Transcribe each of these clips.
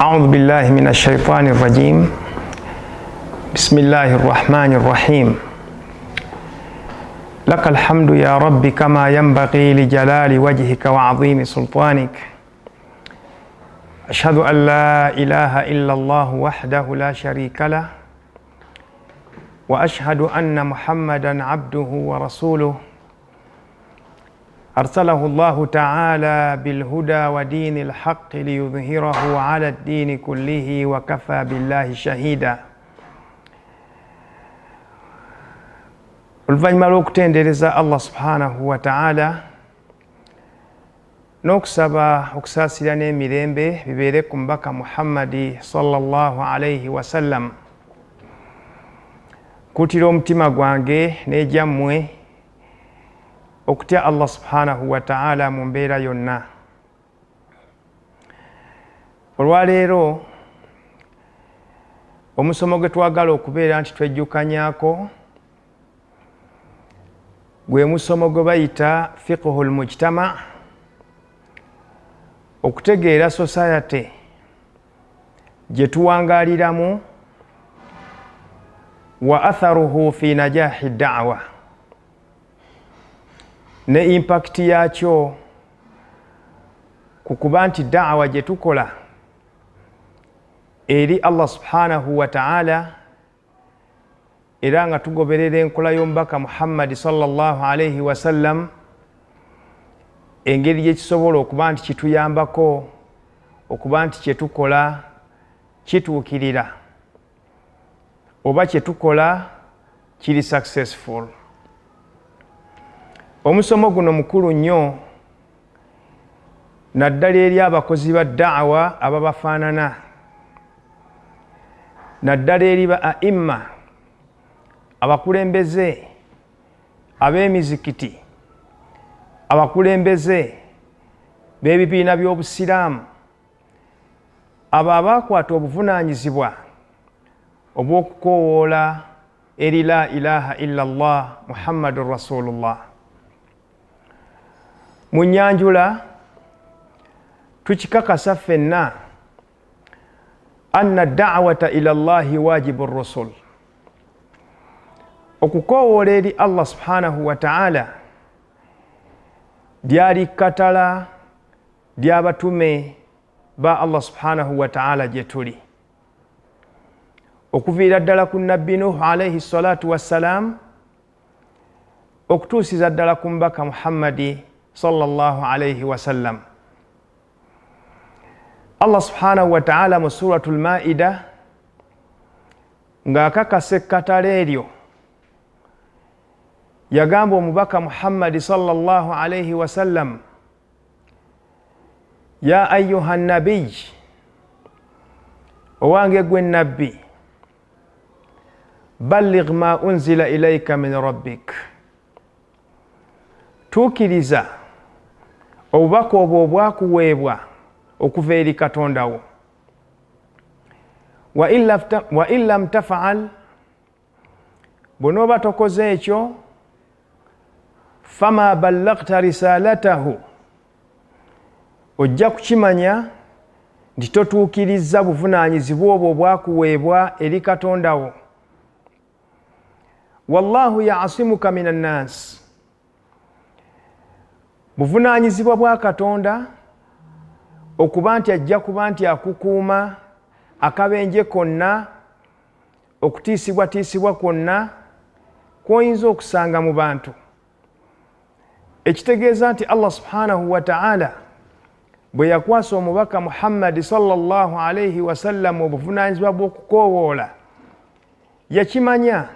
أعوذ بالله من الشيطان الرجيم. بسم الله الرحمن الرحيم. لك الحمد يا رب كما ينبغي لجلال وجهك وعظيم سلطانك. أشهد أن لا إله إلا الله وحده لا شريك له، وأشهد أن محمدا عبده ورسوله أرسله الله تعالى بالهدى ودين الحق ليظهره على الدين كله وكفى بالله شهيدا. Oluvannyuma lw'okutendereza Allah subhanahu wa ta'ala n'okusaba okusaasira n'emirembe bibeere ku mubaka Muhammadi sallallahu alayhi wa sallam, kuutira omutima gwange n'egyammwe okutya Allah subhanahu wa ta'ala mu mbeera yonna. Olwaleero omusomo gwe twagala okubeera nti twejjukanyaako gwe musomo gwe bayita fiqhul mujtama, okutegeera society gye tuwangaaliramu, wa atharuhu fi najahi da'wa, ne impact yaakyo ku kuba nti da'wa gye tukola eri Allah subhanahu wa ta'ala, era nga tugoberera enkola y'omubaka Muhammad sallallahu alayhi wa sallam, engeri gye kisobola okuba nti kituyambako okuba nti kye tukola kituukirira oba kye tukola kiri successful. Omusomo guno mukulu nnyo, naddala eri abakozi ba da'wa ababafaanana, naddala eri ba a'imma, abakulembeze ab'emizikiti, abakulembeze b'ebibiina by'obusiraamu, abo abaakwata obuvunaanyizibwa obw'okukoowoola eri la ilaha illa Allah Muhammadun Rasulullah. Mu nnyanjula tukikakasa ffenna anna da'wata ila Allahi wajibu rusul, okukoowoola eri Allah subhanahu wa ta'ala lyali katala ly'abatume ba Allah subhanahu wa ta'ala gye tuli, okuviira ddala ku nabbi Nuh alayhi salatu wassalam okutuusiza ddala ku mubaka Muhammadi sallallahu alayhi wa sallam. Allah subhanahu wa ta'ala mu suratul Maida ng'akakasa ekkatala eryo yagamba omubaka Muhammadi sallallahu alayhi wa sallam, ya ayyuha nabiy, owange gwe nabbi, balligh ma unzila ilayka min rabbik, tuukiriza obubaka obwo obwakuweebwa okuva eri Katonda wo. Wa in lam taf'al, bw'onooba tokoze ekyo, fama ballaghta risalatahu, ojja kukimanya nti totuukirizza buvunaanyizibwa obwo obwakuweebwa eri Katonda wo. Wallahu ya'asimuka minan nas, buvunaanyizibwa bwa Katonda okuba nti ajja kuba nti akukuuma akabenje konna, okutiisibwatiisibwa kwonna kw'oyinza okusanga mu bantu. Ekitegeeza nti Allah subhanahu wa ta'ala bwe yakwasa omubaka Muhammadi sallallahu alayhi wa sallam obuvunaanyizibwa bw'okukoowoola, yakimanya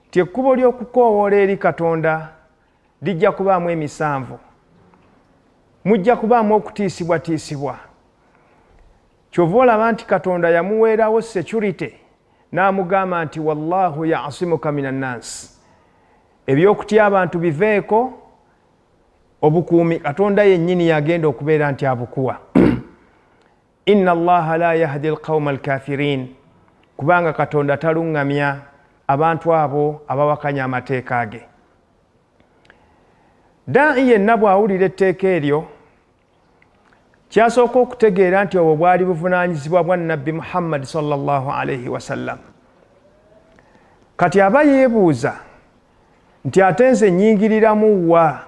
nti ekkubo ly'okukoowoola eri Katonda lijja kubaamu emisanvu, mujja kubaamu okutiisibwatiisibwa. Kyova olaba nti Katonda yamuweerawo security n'amugamba nti wallahu ya'asimuka minan nas, eby'okutya abantu biveeko, obukuumi Katonda yennyini yagenda okubeera nti abukuwa. Inna Allaha la yahdi alqawma alkafirin, kubanga Katonda taluŋŋamya abantu abo abawakanya amateeka ge. Da'i yenna bw'awulira etteeka eryo kyasooka okutegeera nti obwo bwali buvunaanyizibwa bwa nabbi Muhammad sallallahu alayhi wasallam. Kati aba yeebuuza nti ate nze nnyingiriramu wa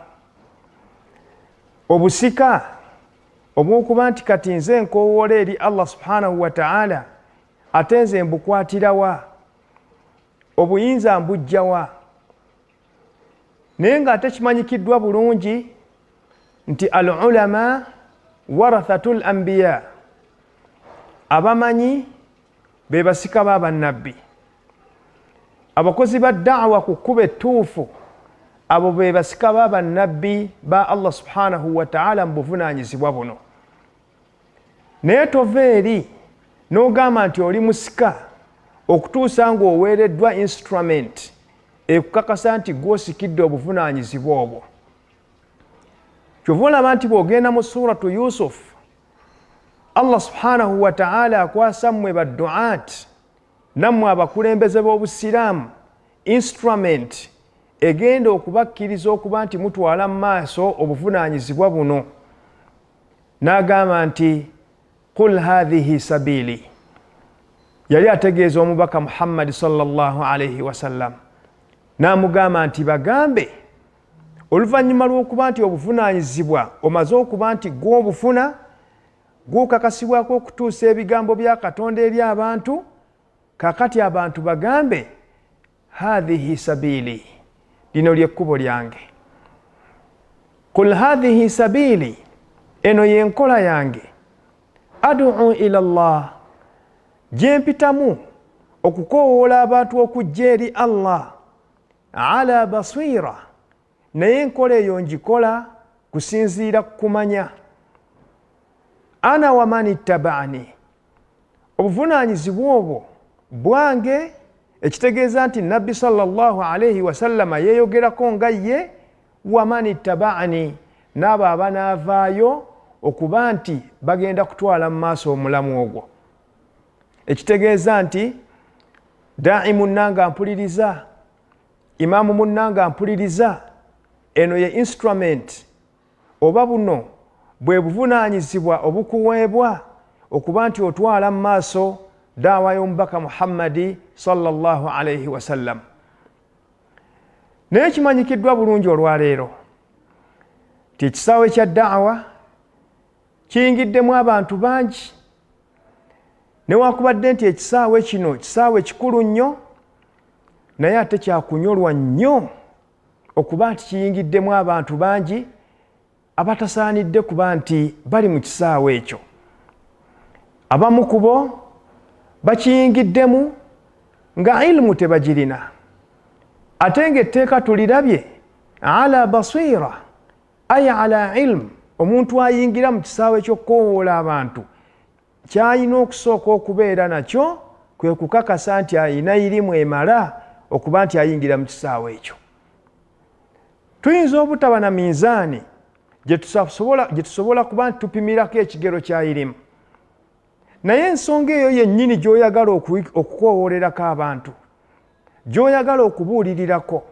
obusika obw'okuba nti kati nze nkoowoola eri Allah subhanahu wa ta'ala, ate nze mbukwatira wa, obuyinza mbujja wa? Naye ng'ate kimanyikiddwa bulungi nti al-ulama warathatul anbiya, abamanyi be basika ba bannabbi, abakozi ba da'wa ku kkubo ettuufu abo be basika ba bannabbi ba Allah subhanahu wa ta'ala mu buvunaanyizibwa buno. Naye tova eri n'ogamba nti oli musika okutuusa ng'oweereddwa instrument ekukakasa nti gw'osikidde obuvunaanyizibwa obwo. Kyova olaba nti bw'ogenda mu suratu Yusuf, Allah subhanahu wa ta'ala akwasa mmwe baddu'aat, nammwe abakulembeze b'obusiraamu, instrument egenda okubakkiriza okuba nti mutwala mu maaso obuvunaanyizibwa buno. N'agamba nti qul hadhihi sabili. Yali ategeeza omubaka Muhammad sallallahu alayhi wasallam, n'amugamba nti bagambe oluvannyuma lw'okuba nti obuvunaanyizibwa omaze okuba nti gw'obufuna, gw'okakasibwako okutuusa ebigambo bya Katonda eri abantu, kakati abantu bagambe hadhihi sabili, lino ly'ekkubo lyange. Qul hadhihi sabili, eno y'enkola yange. Ad'u ila Allah, gye mpitamu okukoowoola abantu okujja eri Allah. Ala basira, naye enkola eyo ngikola kusinziira ku kumanya. Ana wa man ittaba'ani, obuvunaanyizibwa obwo bwange, ekitegeeza nti nabbi sallallahu alayhi wasallama yeeyogerako nga ye, wa man ittaba'ani, n'abo abanaavaayo okuba nti bagenda kutwala mu maaso omulamu ogwo. Ekitegeeza nti da'i munnanga mpuliriza, imaamu munnanga mpuliriza, eno ye instrument oba buno bwe buvunaanyizibwa obukuweebwa okuba nti otwala mu maaso daawa y'omubaka Muhammadi sallallahu alayhi wasallam. Naye kimanyikiddwa bulungi olwaleero ti ekisaawe kya daawa kiyingiddemu abantu bangi, newakubadde nti ekisaawe kino kisaawe kikulu nnyo, naye ate kyakunyolwa nnyo okuba nti kiyingiddemu abantu bangi abatasaanidde kuba nti bali mu kisaawe ekyo. Abamu ku bo bakiyingiddemu nga ilmu tebagirina, ate ng'etteeka tulirabye ala basira ay ala ilmu. Omuntu ayingira mu kisaawe eky'okukoowoola abantu, ky'alina okusooka okubeera nakyo kwe kukakasa nti alina irimu emala okuba nti ayingira mu kisaawe ekyo. Tuyinza obutaba na minzaani gye tusobola kuba nti tupimirako ekigero kya irimu, naye ensonga eyo yennyini gy'oyagala okukowoolerako abantu, gy'oyagala okubuulirirako,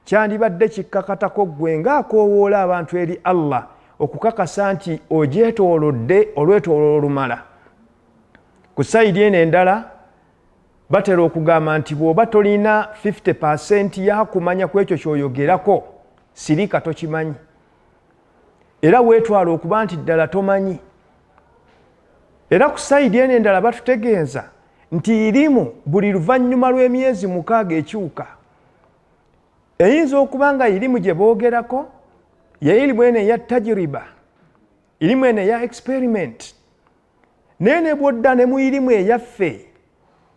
kyandibadde kikkakatako ggwe ng'akoowoola abantu eri Allah, okukakasa nti ogyetoolodde olwetoololo olumala. Ku sayidi eno endala batera okugamba nti bw'oba tolina 50% yakumanya ku ekyo ky'oyogerako, sirika tokimanyi, era weetwala okuba nti ddala tomanyi. Era ku sayidi eno endala batutegeeza nti irimu buli luvannyuma lw'emyezi 6 ekyuka. Eyinza okuba nga irimu gye boogerako ye irimu eno eya tajiriba, irimu eno eya experiment, naye ne bw'odda ne mu irimu eyaffe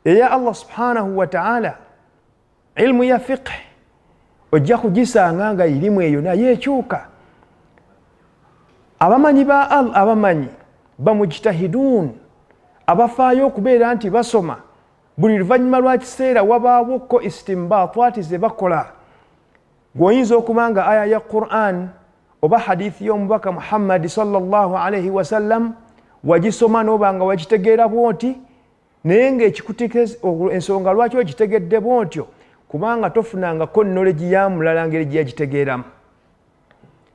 eya Allah subhanahu wa ta'ala, ilmu ya fiqh, ojja kugisanga nga irimu eyo naye ekyuka. Abamanyi ba Allah, abamanyi bamujtahidun, abafaayo okubeera nti basoma, buli luvannyuma lwa kiseera wabaawoko istimbaatwaati ze bakola. Gw'oyinza okuba nga aya ya Qur'an oba hadithi y'omubaka Muhammad sallallahu alayhi wasallam wagisoma n'oba nga wagitegeera bw'oti, naye ng'ekikutegeeza ensonga lwaki ogitegedde bw'otyo, kubanga tofunangako knowledge ya mulala ngeri gye yagitegeeramu.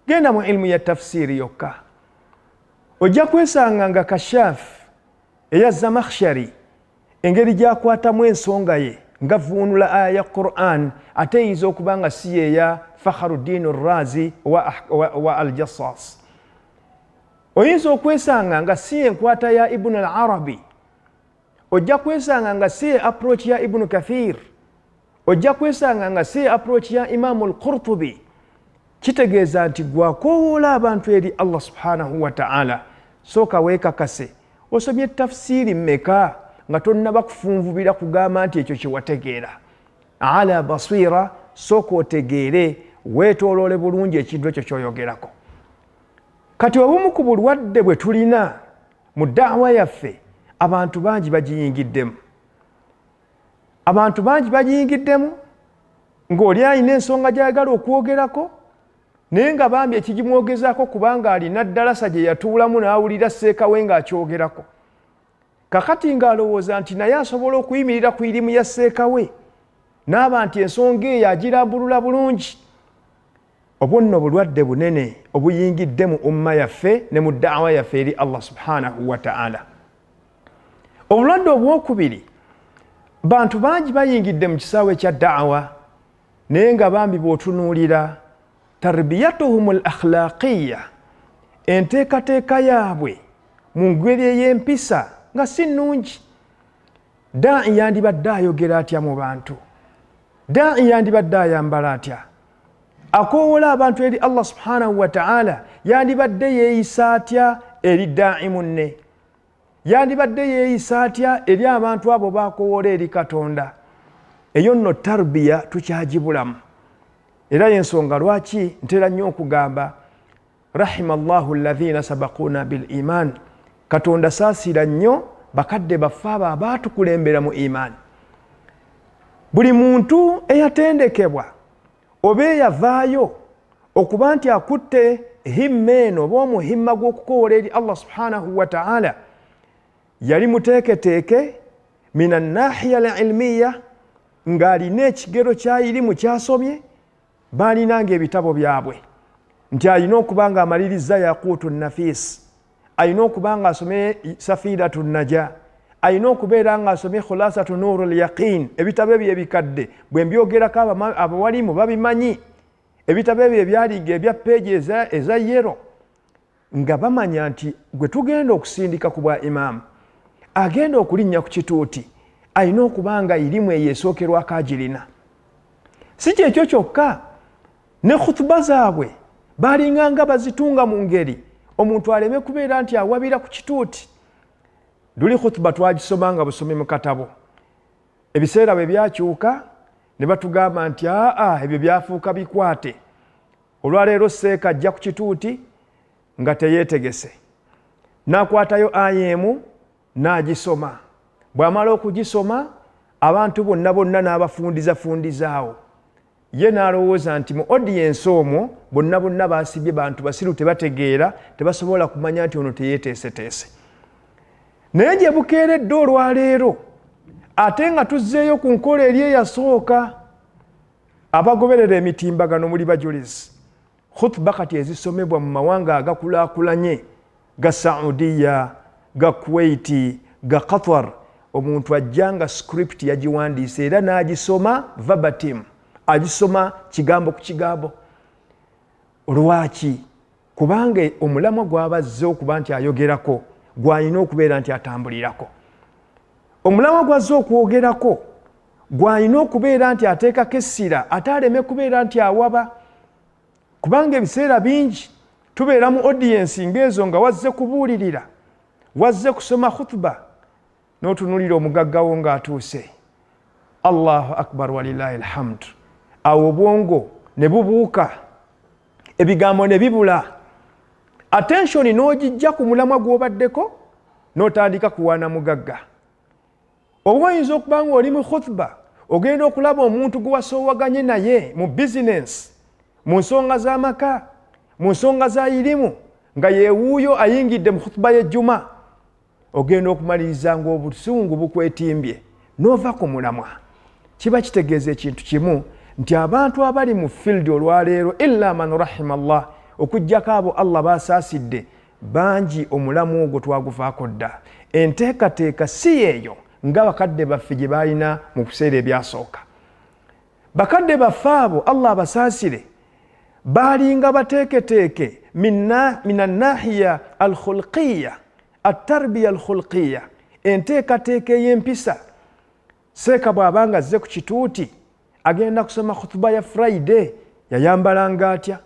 Genda mu ilmu ya tafsiri yokka ojja kwesanga nga Kashaf eya Zamakhshari engeri gyakwatamu ensonga ye nga vunula aya ya Qur'an ate eyinza okuba nga si eya Fakhruddin Razi wa Al-Jassas. Oyinza okwesanga nga si enkwata ya Ibn al-Arabi, ojja kwesanga nga si approach ya Ibn Kathir, ojja kwesanga nga si approach ya Imam al-Qurtubi. Kitegeeza nti gwakowoola abantu eri Allah subhanahu wa ta'ala sooka weekakase osomye tafsiri mmeka nga tonnaba kufunvubira kugamba nti ekyo kyewategeera. Ala basira, sooka otegeere weetooloole bulungi ekintu ekyo kyoyogerako. Kati obumu ku bulwadde bwe tulina mu da'wa yaffe, abantu bangi bagiyingiddemu. Abantu bangi bagiyingiddemu ng'oli alina ensonga gy'ayagala okwogerako naye nga bambi ekigimwogezaako kubanga alina ddalasa gye yatuulamu n'awulira sseekawe ng'akyogerako. Kakati ng'alowooza nti naye asobola okuyimirira ku irimu ya sseekawe n'aba nti ensonga eyo agirambulula bulungi. Obwo nno bulwadde bunene obuyingidde mu umma yaffe ne mu da'wa yaffe eri Allah subhanahu wa ta'ala. Obulwadde obwokubiri, bantu bangi bayingidde mu kisaawe kya da'wa naye nga bambi bw'otunuulira tarbiyatuhum al-akhlaqiyya, enteekateeka yaabwe mu ngeri ey'empisa nga si nnungi. Da'i yandibadde ayogera atya mu bantu? Da'i yandibadde ayambala atya? Akowoola abantu eri Allah subhanahu wa ta'ala yandibadde yeeyisa atya eri da'i munne? Yandibadde yeeyisa atya eri abantu abo bakowoola eri Katonda? Eyo nno tarbiya tukyagibulamu. Era y'ensonga lwaki ntera nnyo okugamba rahimallahu alladhina sabaquna bil iman, Katonda saasira nnyo bakadde baffe abo abaatukulembera mu iman. Buli muntu eyatendekebwa oba eyavaayo okuba nti akutte himma eno oba omuhimma gw'okukowoola eri Allah subhanahu wa ta'ala yali muteeketeeke mina nahiya al-ilmiya, ng'alina ekigero ky'ayirimu ky'asomye, baalinanga ebitabo byabwe nti alina okuba nga amaliriza yaquutu nafis, alina okuba nga asomye safiinatu naja, alina okubeera nga asomye khulasatu nurul yaqin. Ebitabo ebyo ebikadde bwe mbyogerako abawalimu babimanyi. Ebitabo ebyo ebyalinga ebya peegi eza yero, nga bamanya nti gwe tugenda okusindika ku bwa imaamu agenda okulinnya ku kituuti alina okuba nga irimu eyo esookerwako agirina. Si kyekyo kyokka, ne khutuba zaabwe baalinganga bazitunga mu ngeri omuntu aleme kubeera nti awabira ku kituuti. Luli khutuba twagisoma nga busomi mu katabo. Ebiseera bwe byakyuka ne batugamba nti ebyo byafuuka bikwate. Olwaleero seeka ajja ku kituuti nga teyeetegese, n'akwatayo ayemu n'agisoma. Bw'amala okugisoma abantu bonna n'abafundizawo. Ye n'alowooza nti mu audience omwo bonna baasibye bantu basiru, tebategeera, tebasobola kumanya nti ono teyeeteeseteese. Naye gye bukeeredde olwaleero ate nga tuzzeeyo ku nkola eri eyasooka, abagoberera emitimbagano muli bajulizi. Khutuba kati ezisomebwa mu mawanga agakulaakulanye ga Saudiya, ga Kuwaiti, ga Qatar, omuntu ajja nga script yagiwandiise era n'agisoma verbatim, agisoma kigambo ku kigambo. Lwaki? Kubanga omulamwa gw'abazze okuba nti ayogerako gw'alina okubeera nti atambulirako. Omulamwa gw'azze okwogerako gw'alina okubeera nti ateekako essira ate aleme kubeera nti awaba. Kubanga ebiseera bingi tubeera mu audience ng'ezo nga wazze kubuulirira, wazze kusoma khutuba, n'otunuulira omugaggawo ng'atuuse. Allahu akbar walillahi alhamdu. Awo obwongo ne bubuuka, ebigambo ne bibula, attention n'ogijja ku mulamwa gw'obaddeko n'otandika kuwaana mugagga. Obwo oyinza okuba nga oli mu khutuba ogenda okulaba omuntu gwe wasoowaganye naye mu bizinensi, mu nsonga z'amaka, mu nsonga za irimu, nga yeewuuyo ayingidde mu khutuba y'ejjuma, ogenda okumaliriza ng'obusungu bukwetimbye n'ova ku mulamwa. Kiba kitegeeza ekintu kimu nti abantu abali mu field olwaleero illa man rahima Allah, okuggyako abo Allah baasaasidde, bangi omulamu ogwo twagufaako dda. Enteekateeka si yeeyo nga bakadde baffe gye baalina mu biseera ebyasooka. Bakadde baffe abo Allah abasaasire baalinga bateeketeeke min annahiya alkhulqiya attarbiya alkhulqiya, enteekateeka ey'empisa. Seeka bw'abanga azze ku kituuti agenda kusoma khutuba ya Friday yayambalanga atya?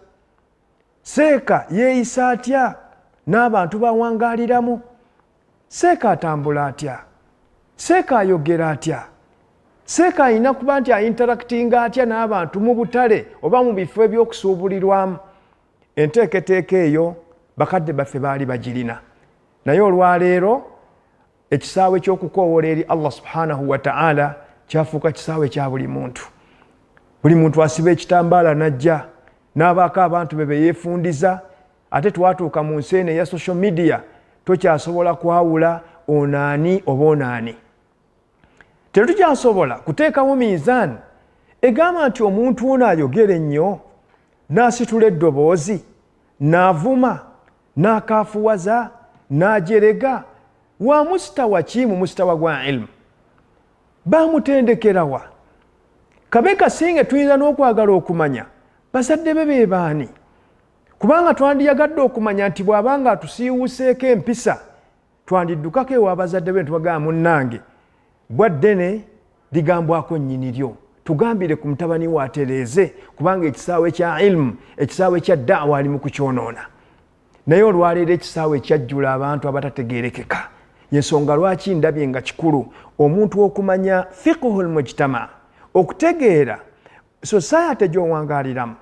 Seeka yeeyisa atya n'abantu bawangaaliramu? Seeka atambula atya? Seeka ayogera atya? Seeka alina kuba nti interactinga atya n'abantu mu butale oba mu bifo eby'okusuubulirwamu? Enteeketeeka eyo bakadde baffe baali bagirina. Naye olwaleero ekisaawe ky'okukoowoola eri Allah subhanahu wa ta'ala kyafuuka kisaawe kya buli muntu. Buli muntu asiba ekitambaala najja n'abaako abantu be yeefundiza. Ate twatuuka mu nsi eno eya social media tokyasobola kwawula onaani oba onaani. Tetukyasobola kuteekawo miizaani egamba nti omuntu ono ayogera ennyo n'asitula eddoboozi n'avuma n'akaafuwaza n'ajerega. Wa mustawa ki mu mustawa gwa ilmu? Baamutendekerawa? Kabe kasinge tuyinza n'okwagala okumanya bazadde be be baani, kubanga twandiyagadde okumanya nti bw'abanga atusiiwuseeko empisa twandiddukako ewa bazadde be tubagamba munnange bwaddene ligambwako nnyini lyo, tugambire ku mutabani wa atereeze, kubanga ekisaawe kya ilmu, ekisaawe kya da'wa ali mu kukyonoona. Naye olwaleero ekisaawe kyajjula abantu abatategeerekeka. Yensonga lwaki ndabye nga kikulu omuntu okumanya fiqhul mujtama, okutegeera society gy'owangaaliramu,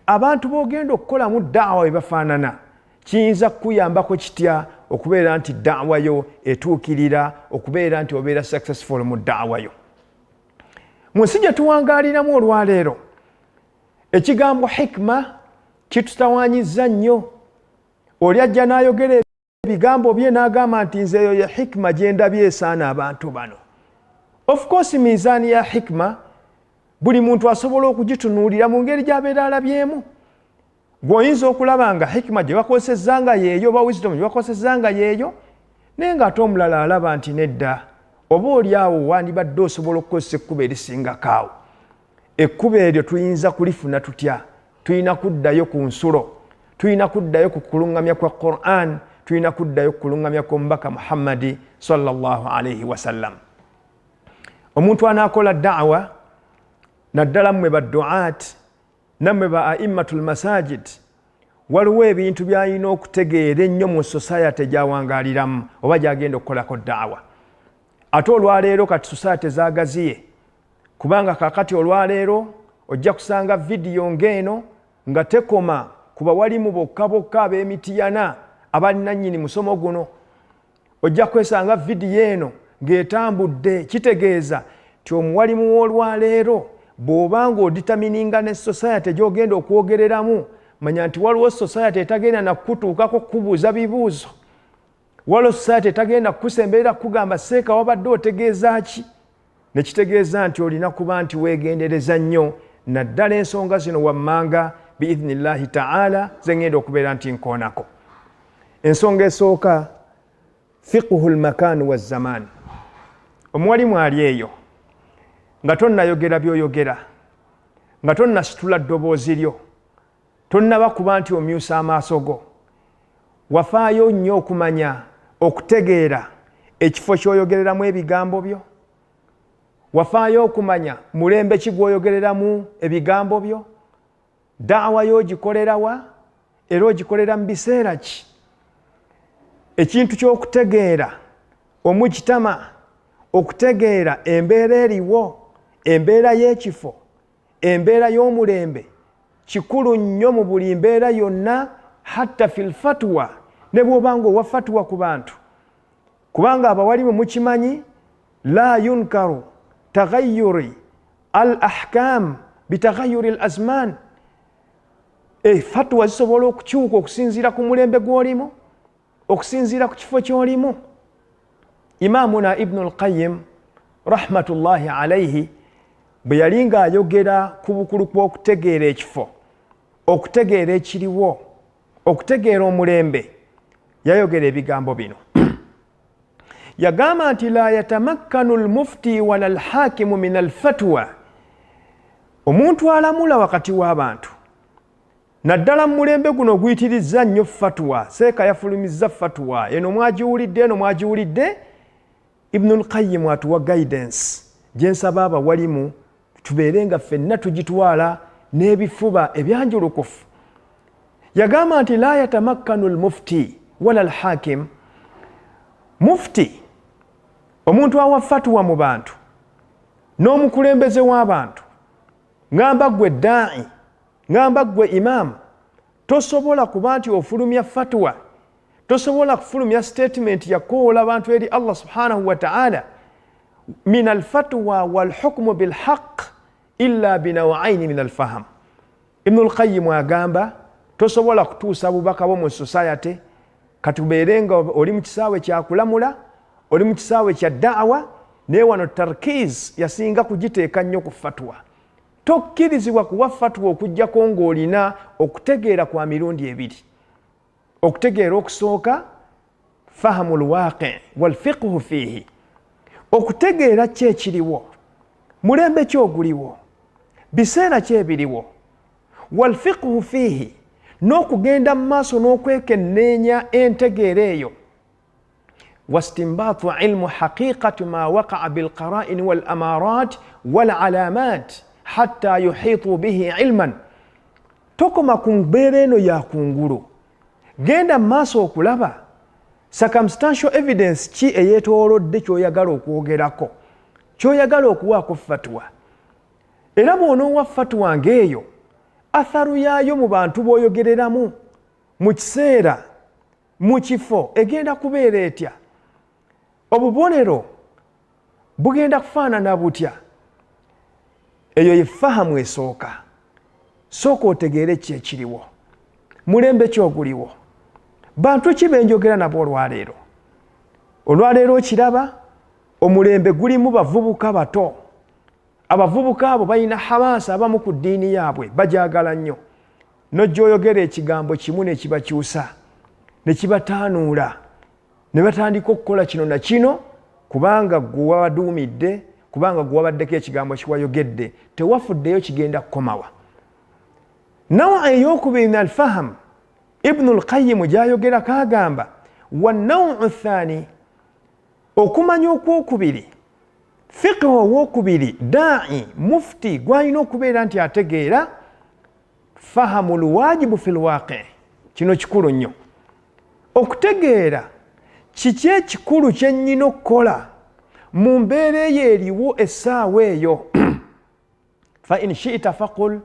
abantu b'ogenda okukolamu da'wa we bafaanana, kiyinza kukuyambako kitya okubeera nti da'wa yo etuukirira, okubeera nti obeera successful mu da'wa yo. Mu nsi gye tuwangaaliramu olwaleero ekigambo hikma kitutawaanyizza nnyo. Oli ajja n'ayogera ebigambo bye n'agamba nti nze eyo ya hikma gye ndabye esaana abantu bano. Of course miizaani ya hikma buli muntu asobola okugitunuulira mu ngeri gy'abeera alabyemu. Gw'oyinza okulaba nga hikma gye bakozesezza nga yeeyo oba wisdom gye bakozesezza nga yeeyo, naye ng'ate omulala alaba nti nedda, oba oli awo wandibadde osobola okukozesa ekkubo erisingako awo. Ekkubo eryo tuyinza kulifuna tutya? Tuyina kuddayo ku nsulo, tuyina kuddayo ku kuluŋŋamya kwa Qur'an, tuyina kuddayo ku kuluŋŋamya kw'omubaka Muhammadi sallallahu alayhi wasallam. Omuntu anaakola da'wa, naddala mmwe baddu'aat nammwe ba a'immatul masajid, waliwo ebintu by'alina okutegeera ennyo mu society gy'awangaaliramu oba gy'agenda okukolako da'wa. Ate olwaleero kati society zaagaziye, kubanga kaakati olwaleero ojja kusanga vidiyo ng'eno nga tekoma kuba walimu bokka bokka ab'emitiyana abalina nnyini musomo guno. Ojja kwesanga vidiyo eno ng'etambudde, kitegeeza nti omuwalimu w'olwaleero bw'oba ng'oditamininga ne society gy'ogenda okwogereramu, manya nti waliwo society etagenda nakutuukako kubuuza bibuuzo, waliwo society etagenda kukusemberera kugamba seeka wabadde otegeeza ki. Ne kitegeeza nti olina kuba nti weegendereza nnyo, naddala ensonga zino wammanga biidhnillahi ta'ala ze ngenda okubeera nti nkoonako. Ensonga esooka fiqhul makan wa zaman. Omuwalimu ali eyo nga tonnayogera by'oyogera, nga tonnasitula ddoboozi lyo, tonnaba kuba nti omyusa amaaso go, wafaayo nnyo okumanya okutegeera ekifo ky'oyogereramu ebigambo byo, wafaayo okumanya mulembe ki gw'oyogereramu ebigambo byo, da'wa yo ogikolera wa era ogikolera mu biseera ki. Ekintu ky'okutegeera omujtama, okutegeera embeera eriwo, embeera y'ekifo, embeera y'omulembe, kikulu nnyo mu buli mbeera yonna, hatta fil fatwa, ne bw'oba ng'owa fatwa ku bantu, kubanga abawalimu mukimanyi la yunkaru taghayyuri al ahkam bitaghayyuri al azman. Fatwa zisobola okukyuka okusinziira ku mulembe gw'olimu, okusinziira ku kifo ky'olimu. Imaamuna Ibnul Qayyim rahmatullahi alayhi bwe yali ng'ayogera ku bukulu bw'okutegeera ekifo, okutegeera ekiriwo, okutegeera omulembe, yayogera ebigambo bino. Yagamba nti la yatamakkanu almufti wala alhakimu min alfatwa, omuntu alamula wakati w'abantu naddala mu mulembe guno guyitirizza nnyo fatwa, seeka yafulumizza fatwa eno mwagiwulidde. Ibnul Qayyim atuwa guidance gyensaba abawalimu tubeere nga ffenna tugitwala n'ebifuba ebyanjulukufu. Yagamba nti la yatamakkanu almufti wala alhakim, mufti omuntu awa fatwa mu bantu n'omukulembeze w'abantu, ngamba gwe da'i, ngamba gwe imam, tosobola kuba nti ofulumya fatwa, tosobola kufulumya statement yakoola abantu eri Allah subhanahu wa ta'ala min alfatwa walhukmu bilhaq illa binawaini min alfaham. Ibnul Qayyim agamba tosobola kutuusa bubaka bwo mu society katubeere nga oli mu kisaawe kyakulamula, oli mu kisaawe kya da'wa, naye wano tarkiz yasinga kugiteeka nnyo ku fatwa. Tokkirizibwa kuwa fatwa okujjako ng'olina okutegeera kwa mirundi ebiri. Okutegeera okusooka fahamu lwaqi walfiqhu fihi, okutegeera ki ekiriwo, mulembe ki oguliwo, biseera ki ebiriwo, walfiqhu fihi, n'okugenda mu maaso n'okwekenneenya entegeera eyo, wastinbaatu ilmu haqiqati ma waqa'a bilqara'in walamarat walalamat hatta yuhitu bihi ilman. Tokoma ku mbeera eno ya kungulu, genda mu maaso okulaba circumstantial evidence ki eyeetoolodde ky'oyagala okwogerako, ky'oyagala okuwaako fatwa. Era bw'onoowa fatwa ng'eyo, atharu yaayo mu bantu b'oyogereramu, mu kiseera, mu kifo, egenda kubeera etya? Obubonero bugenda kufaanana butya? Eyo yefahamu esooka. Sooka otegeere ki ekiriwo, mulembe ki oguliwo, bantu ki benjogera nabo olwaleero. Olwaleero okiraba omulembe gulimu bavubuka bato. Abavubuka abo balina hamasa abamu ku ddiini yaabwe, bajaagala nnyo. N'ojj'oyogera ekigambo kimu ne kibakyusa, ne kibataanuula, ne batandika okukola kino na kino, kubanga gwe wabaduumidde, kubanga gwe wabaddeko ekigambo kiwayogedde, tewafuddeyo kigenda kukomawa. Nawa ey'okubiri min alfaham, Ibnul Qayyim gy'ayogera kaagamba wannawu thani, okumanya okwokubiri, fiqhu owokubiri, da'i mufti gw'alina okubeera nti ategeera fahamu lwajibu fi lwaqi. Kino kikulu nnyo, okutegeera kiki ekikulu kye nnyina okukola mu mbeera eyo eriwo essaawa eyo. Fa in shi'ta faqul,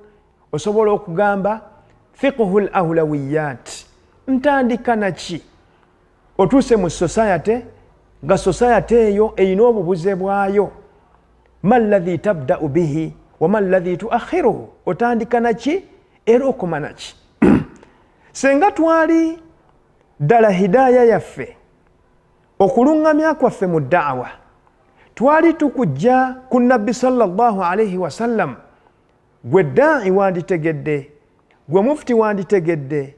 osobola okugamba fiqhu al-awlawiyat, ntandika naki? Otuuse mu society, nga society eyo eyina obubuze bwayo. Ma alladhi tabda'u bihi wa ma alladhi tuakhiruhu, otandika naki era okoma naki? Senga twali ddala hidaaya yaffe, okuluŋŋamya kwaffe mu da'wa, twali tukujja ku nabbi sallallahu alayhi wa sallam, gwe da'i wanditegedde, gwe mufti wanditegedde,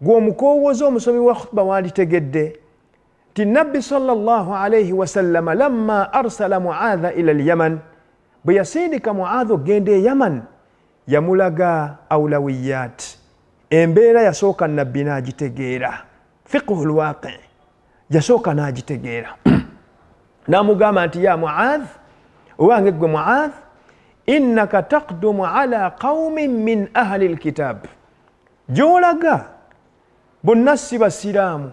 gwe omukowooza omusomi wa khutba wanditegedde, ti nabbi sallallahu alayhi wa sallam lamma arsala Mu'adha ila al-Yaman, bwe yasindika Mu'adha okgenda e Yaman, yamulaga awlawiyat, embeera yasooka nabbi n'agitegeera, fiqhu al-waqi, yasooka n'agitegeera. N'amugamba nti ya Mu'adh, owange gwe Mu'adh, innaka taqdumu ala qawmin min ahli alkitab, gy'olaga bonna si basiraamu,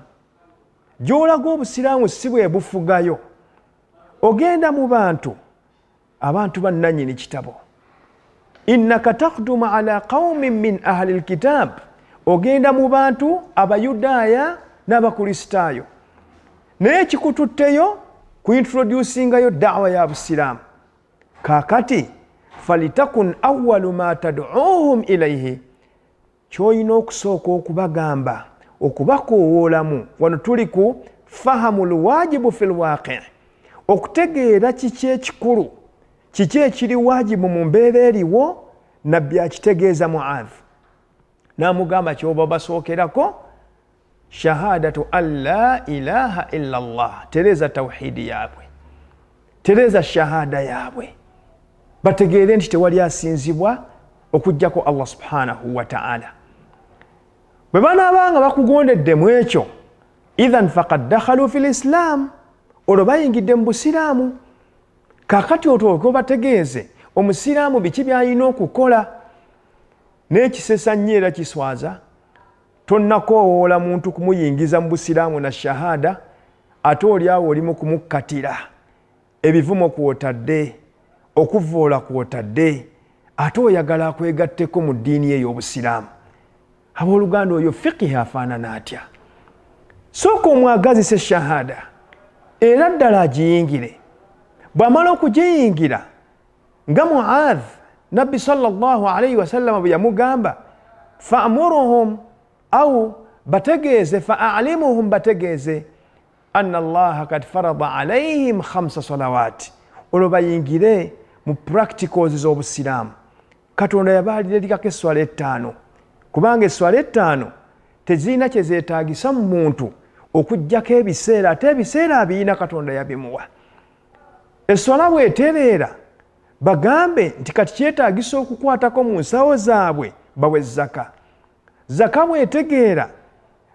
gy'olaga obusiraamu si bwe bufugayo, ogenda mu bantu, abantu bannannyini kitabo. Innaka taqdumu ala qawmin min ahli alkitab, ogenda mu bantu abayudaaya n'abakristaayo, naye kikututteyo kuintroducingayo da'wa ya busiraamu. Kaakati falitakun awwalu ma tad'uuhum ilayhi, ky'olina okusooka okubagamba, okubakowoolamu. Wano tuli ku fahamu lwajibu fi lwaqi, okutegeera kiki ekikulu, kiki ekiri wajibu mu mbeera eriwo. Nabbi akitegeeza Mu'adh, n'amugamba ky'oba basookerako shahadatu an la ilaha illa Allah, tereza tawhidi yaabwe, tereza shahada yaabwe, bategeere nti tewali asinzibwa okujjako Allah subhanahu wa ta'ala. Bwe banaabanga bakugondedde mu ekyo, idhan faqad dakhalu fil islam, olwo bayingidde mu busiraamu. Kaakati otwo bategeeze omusiraamu biki by'alina okukola. N'ekisesa nnyo era kiswaza, tonnakoowoola muntu kumuyingiza mu busiraamu na shahada, ate oli awo oli mu kumukkatira ebivumo kw'otadde, okuvvoola kw'otadde, ate oyagala akwegatteko mu ddiini ey'obusiraamu. Abooluganda, oyo fiqhi afaanana atya? Sooka omwagazise shahada era ddala agiyingire. Bw'amala okugiyingira, nga Muadh Nabbi sallallahu alayhi wa sallam bwe yamugamba, fa'muruhum au bategeeze, fa'alimuhum bategeeze, anna Allaha kad farada alayhim 5 salawat. Olwo bayingire mu practicals z'obusiraamu. Katonda yabaalirako esswala 5, kubanga esswala 5 tezirina kye zeetaagisa mu muntu okuggyako ebiseera, ate ebiseera abirina Katonda yabimuwa. Esswala bw'etereera, bagambe nti kati kyetaagisa okukwatako mu nsawo zaabwe bawe zaka. Zaka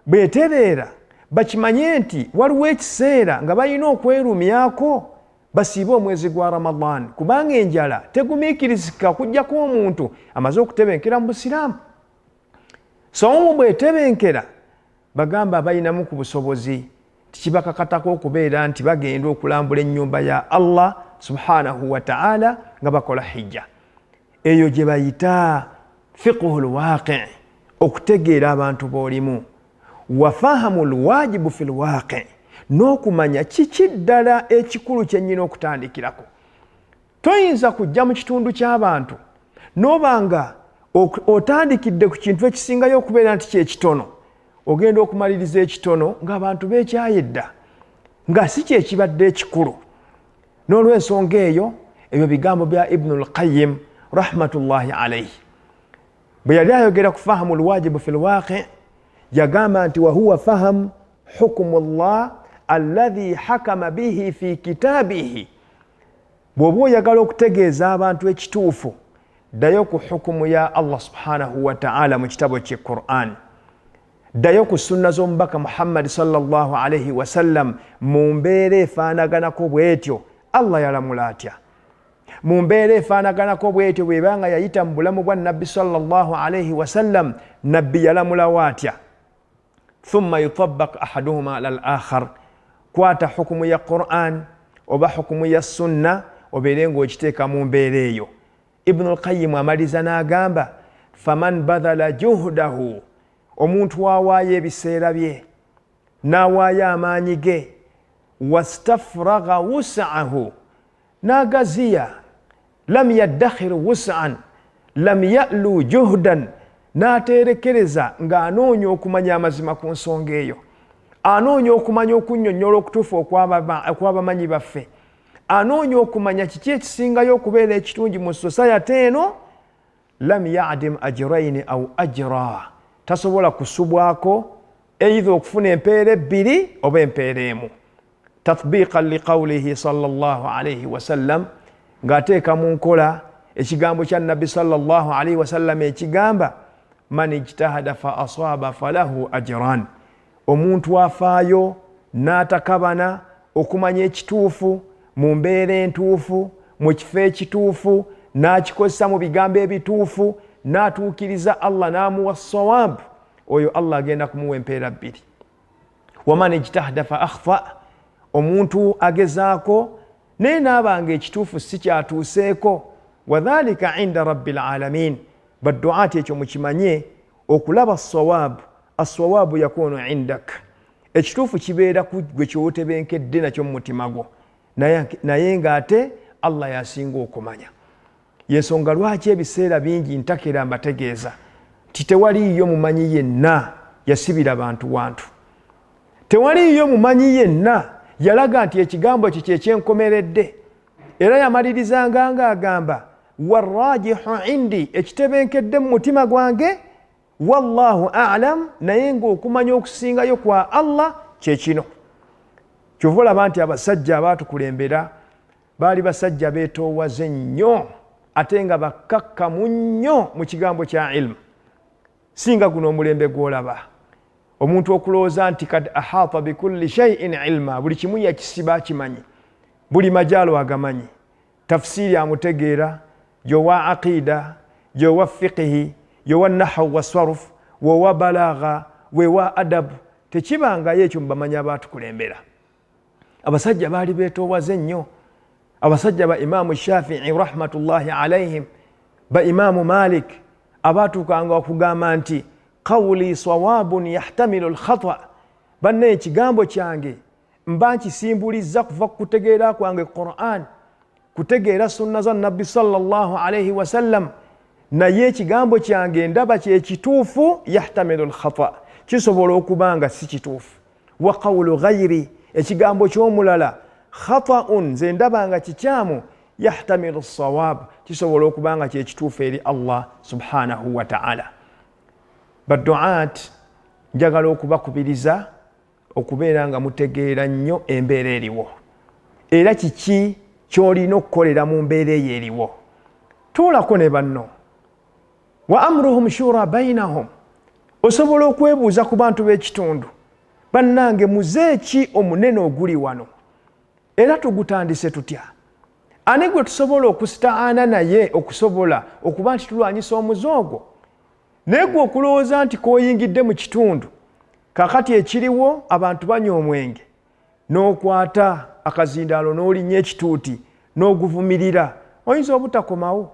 bw'etereera, bakimanye nti waliwo ekiseera nga balina okwerumyako basiibe omwezi gwa Ramadan, kubanga enjala tegumiikirizika okuggyako omuntu amaze okutebenkera mu busiraamu. Sawumu bw'etebenkera, bagamba abalinamu ku busobozi tikibakakatako okubeera nti bagenda okulambula ennyumba ya Allah subhanahu wa ta'ala nga bakola hijja. Eyo gye bayita fiqhul waqi', okutegeera abantu b'olimu. Wafahamul wajibu fil waqi', n'okumanya kiki ddala ekikulu kyennyina okutandikirako. Toyinza kujja mu kitundu ky'abantu n'obanga otandikidde ku kintu ekisingayo okubeera nti kyekitono, ogenda okumaliriza ekitono ng'abantu beekyayedda, nga si kyekibadde ekikulu. N'olw'ensonga eyo, ebyo bigambo bya Ibnul Qayyim rahmatullahi alayhi. Bwe yali ayogera ku fahamul wajibu fil waqi', yagamba nti wahuwa faham hukumullah alladhi hakama bihi fi kitabihi. Bw'oba oyagala okutegeeza abantu ekituufu, ddayo ku hukumu ya Allah subhanahu wa ta'ala mu kitabo kye Qur'an. Ddayo ku sunna z'omubaka Muhammad sallallahu alayhi wa sallam mu mbeera efaanaganako bw'etyo Allah yalamula atya. Mu mbeera efaanaganako bw'etyo bw'ebanga yayita mu bulamu bwa Nabbi sallallahu alayhi wa sallam, Nabbi yalamulawo atya. Thumma yutabbaq ahaduhuma ala al-akhar. Kwata hukumu ya Qur'an oba hukumu ya sunna obeere ng'okiteeka mu mbeera eyo. Ibnul Qayyim amaliza n'agamba, faman badhala juhdahu, omuntu wawaayo ebiseera bye n'awaayo amaanyi ge, wastafragha wus'ahu, n'agaziya, lam yaddakhir wus'an, lam ya'lu juhdan, n'aterekereza ng'anoonya okumanya amazima ku nsonga eyo, anoonya okumanya okunnyonnyola okutuufu okwabamanyi baffe, anoonya okumanya kiki ekisingayo okubeera ekirungi mu society eno, lam ya'dim ajraini au ajra, tasobola kusubwako either okufuna empeera ebbiri oba empeera emu. Tatbiqan liqawlihi sallallahu alayhi wa sallam, ng'ateeka mu nkola ekigambo kya Nabbi sallallahu alayhi wa sallam ekigamba, man ijtahada fa asaba falahu ajran. Omuntu afaayo n'atakabana okumanya ekituufu mu mbeera entuufu, mu kifo ekituufu, n'akikozesa mu bigambo ebituufu, n'atuukiriza Allah n'amuwa sawab, oyo Allah agenda kumuwa empeera bbiri. Waman ijtahada fa akhfa, omuntu agezaako naye n'abanga ekituufu si kyatuuseeko, wadhalika inda rabbil alamin. Badduaati ekyo mukimanye, okulaba sawab, assawabu yakunu indak, ekituufu kibeera ku gwe kyotebenkedde nakyo mu mutima gwo, naye ng'ate Allah yasinga okumanya. Yensonga lwaki ebiseera bingi ntakera mbategeeza ti tewaliyo mumanyi yenna yasibira bantu wantu, tewaliyo mumanyi yenna yalaga nti ekigambo kye kyekyenkomeredde, era yamalirizanga ng'agamba warrajihu indi, ekitebenkedde mu mutima gwange, wallahu a'lam, naye ng'okumanya okusingayo kwa Allah kye kino. Kyova olaba nti abasajja abaatukulembera baali basajja beetoowaze ennyo ate nga bakkakkamu nnyo mu kigambo kya ilmu. Singa guno omulembe gw'olaba omuntu okulowooza nti kad ahaata bikulli shay'in ilma, buli kimu yakisiba akimanyi, buli majaalo agamanyi, tafsiiri amutegeera, yowa aqida, yowa fiqhi, yowa nahwu wa sarf, wowa balagha, wewa adab, tekibangayo ekyo mubamanyi abaatukulembera. Abasajja baali beetoowaze nnyo. Abasajja ba Imaamu Shafi'i rahmatullahi alayhim, ba Imaamu Malik abaatuukanga okugamba nti qawli sawabun yahtamilu al-khata, banne ekigambo kyange mba nkisimbuliza kuva ku kutegeera kwange Qur'an, kutegeera sunna za Nabbi sallallahu alayhi wa sallam, naye ekigambo kyange ndaba kyekituufu yahtamilu al-khata, kisobola okuba nga si kituufu. Wa qawlu ghayri, ekigambo ky'omulala khata'un, nze ndaba nga kikyamu, yahtamilu as-sawab, kisobola okuba nga kyekituufu eri Allah subhanahu wa ta'ala. Baddu'at njagala okubakubiriza okubeera nga mutegeera nnyo embeera eriwo, era kiki ky'olina okukolera mu mbeera eyo eriwo. Tuulako ne banno, wa amruhum shura bainahum, osobola okwebuuza ku bantu b'ekitundu, bannange muze ki omunene oguli wano era tugutandise tutya? Ani gwe tusobola okusitaana naye okusobola okuba nti tulwanyisa omuze ogwo? Naye gwe okulowooza nti k'oyingidde mu kitundu kakati ekiriwo abantu banywa omwenge, n'okwata akazindaalo n'olinnya ekituuti n'oguvumirira, oyinza obutakomawo.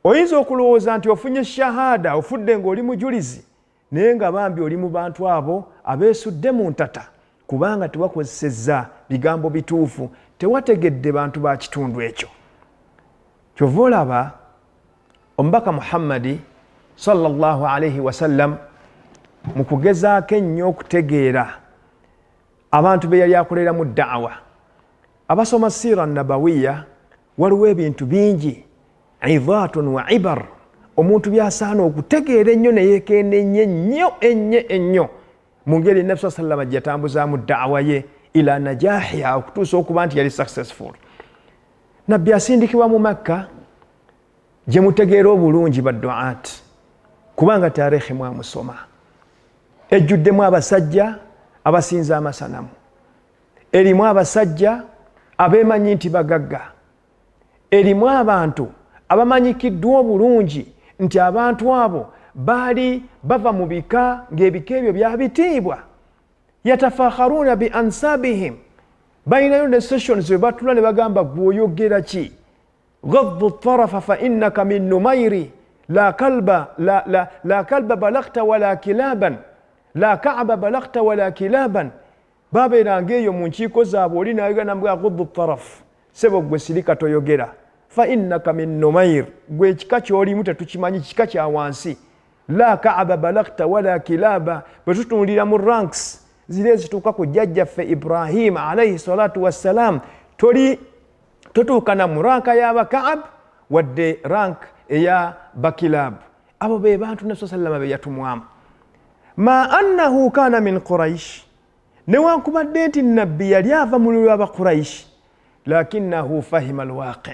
Oyinza okulowooza nti ofunye shahada, ofudde ng'oli mujulizi, naye nga bambi oli mu bantu abo abeesudde mu ntata, kubanga tewakozesezza bigambo bituufu, tewategedde bantu ba kitundu ekyo. Kyova olaba omubaka Muhammadi sallallahu alayhi wa sallam mu kugezaako ennyo okutegeera abantu be yali akoleramu da'wa. Abasoma siira nabawiya waliwo ebintu bingi, idhaatun wa ibar, omuntu byasaana okutegeera ennyo ne yeekennenya ennyo mu ngeri Nabbi sallallahu alayhi wa sallam gye yatambuzaamu da'wa ye ila najahiha, okutuusa okuba nti yali successful. Nabbi asindikibwa mu Makka gye mutegeera obulungi baddu'at, kubanga taarikhi mwamusoma. Ejjuddemu abasajja abasinza amasanamu, erimu abasajja abeemanyi nti bagagga, erimu abantu abamanyikiddwa obulungi nti abantu abo baali bava mu bika ng'ebika ebyo byabitiibwa. Yatafakharuna bi ansabihim, balinayo ne sessions we batula ne bagamba gwoyogera ki? Ghaddu tarafa fa innaka min numayri la kalba balagta wala kilaban, la ka'ba balagta wala kilaban. Babeeranga eyo mu nkiiko zaabwe, oli naayogera nabwe ghaddu taraf, sebo gwe sirika toyogera. Fa innaka min numayr, gwe ekika ky'olimu tetukimanyi, kika kya wansi. La ka'ba balagta wala kilaba, bwe tutunulira mu ranks zile ezituuka ku jjajjaffe Ibrahim alayhi salatu wassalam, totuuka na mu ranka y'aba Ka'ab wadde rank eya Bakilab. Abo be bantu Nabbi sallallahu alayhi wa sallam be yatumwamu. Ma annahu kana min Quraish, newankubadde nti Nabbi yali ava mu lulyo lw'aba Quraish, lakinnahu fahima alwaqi.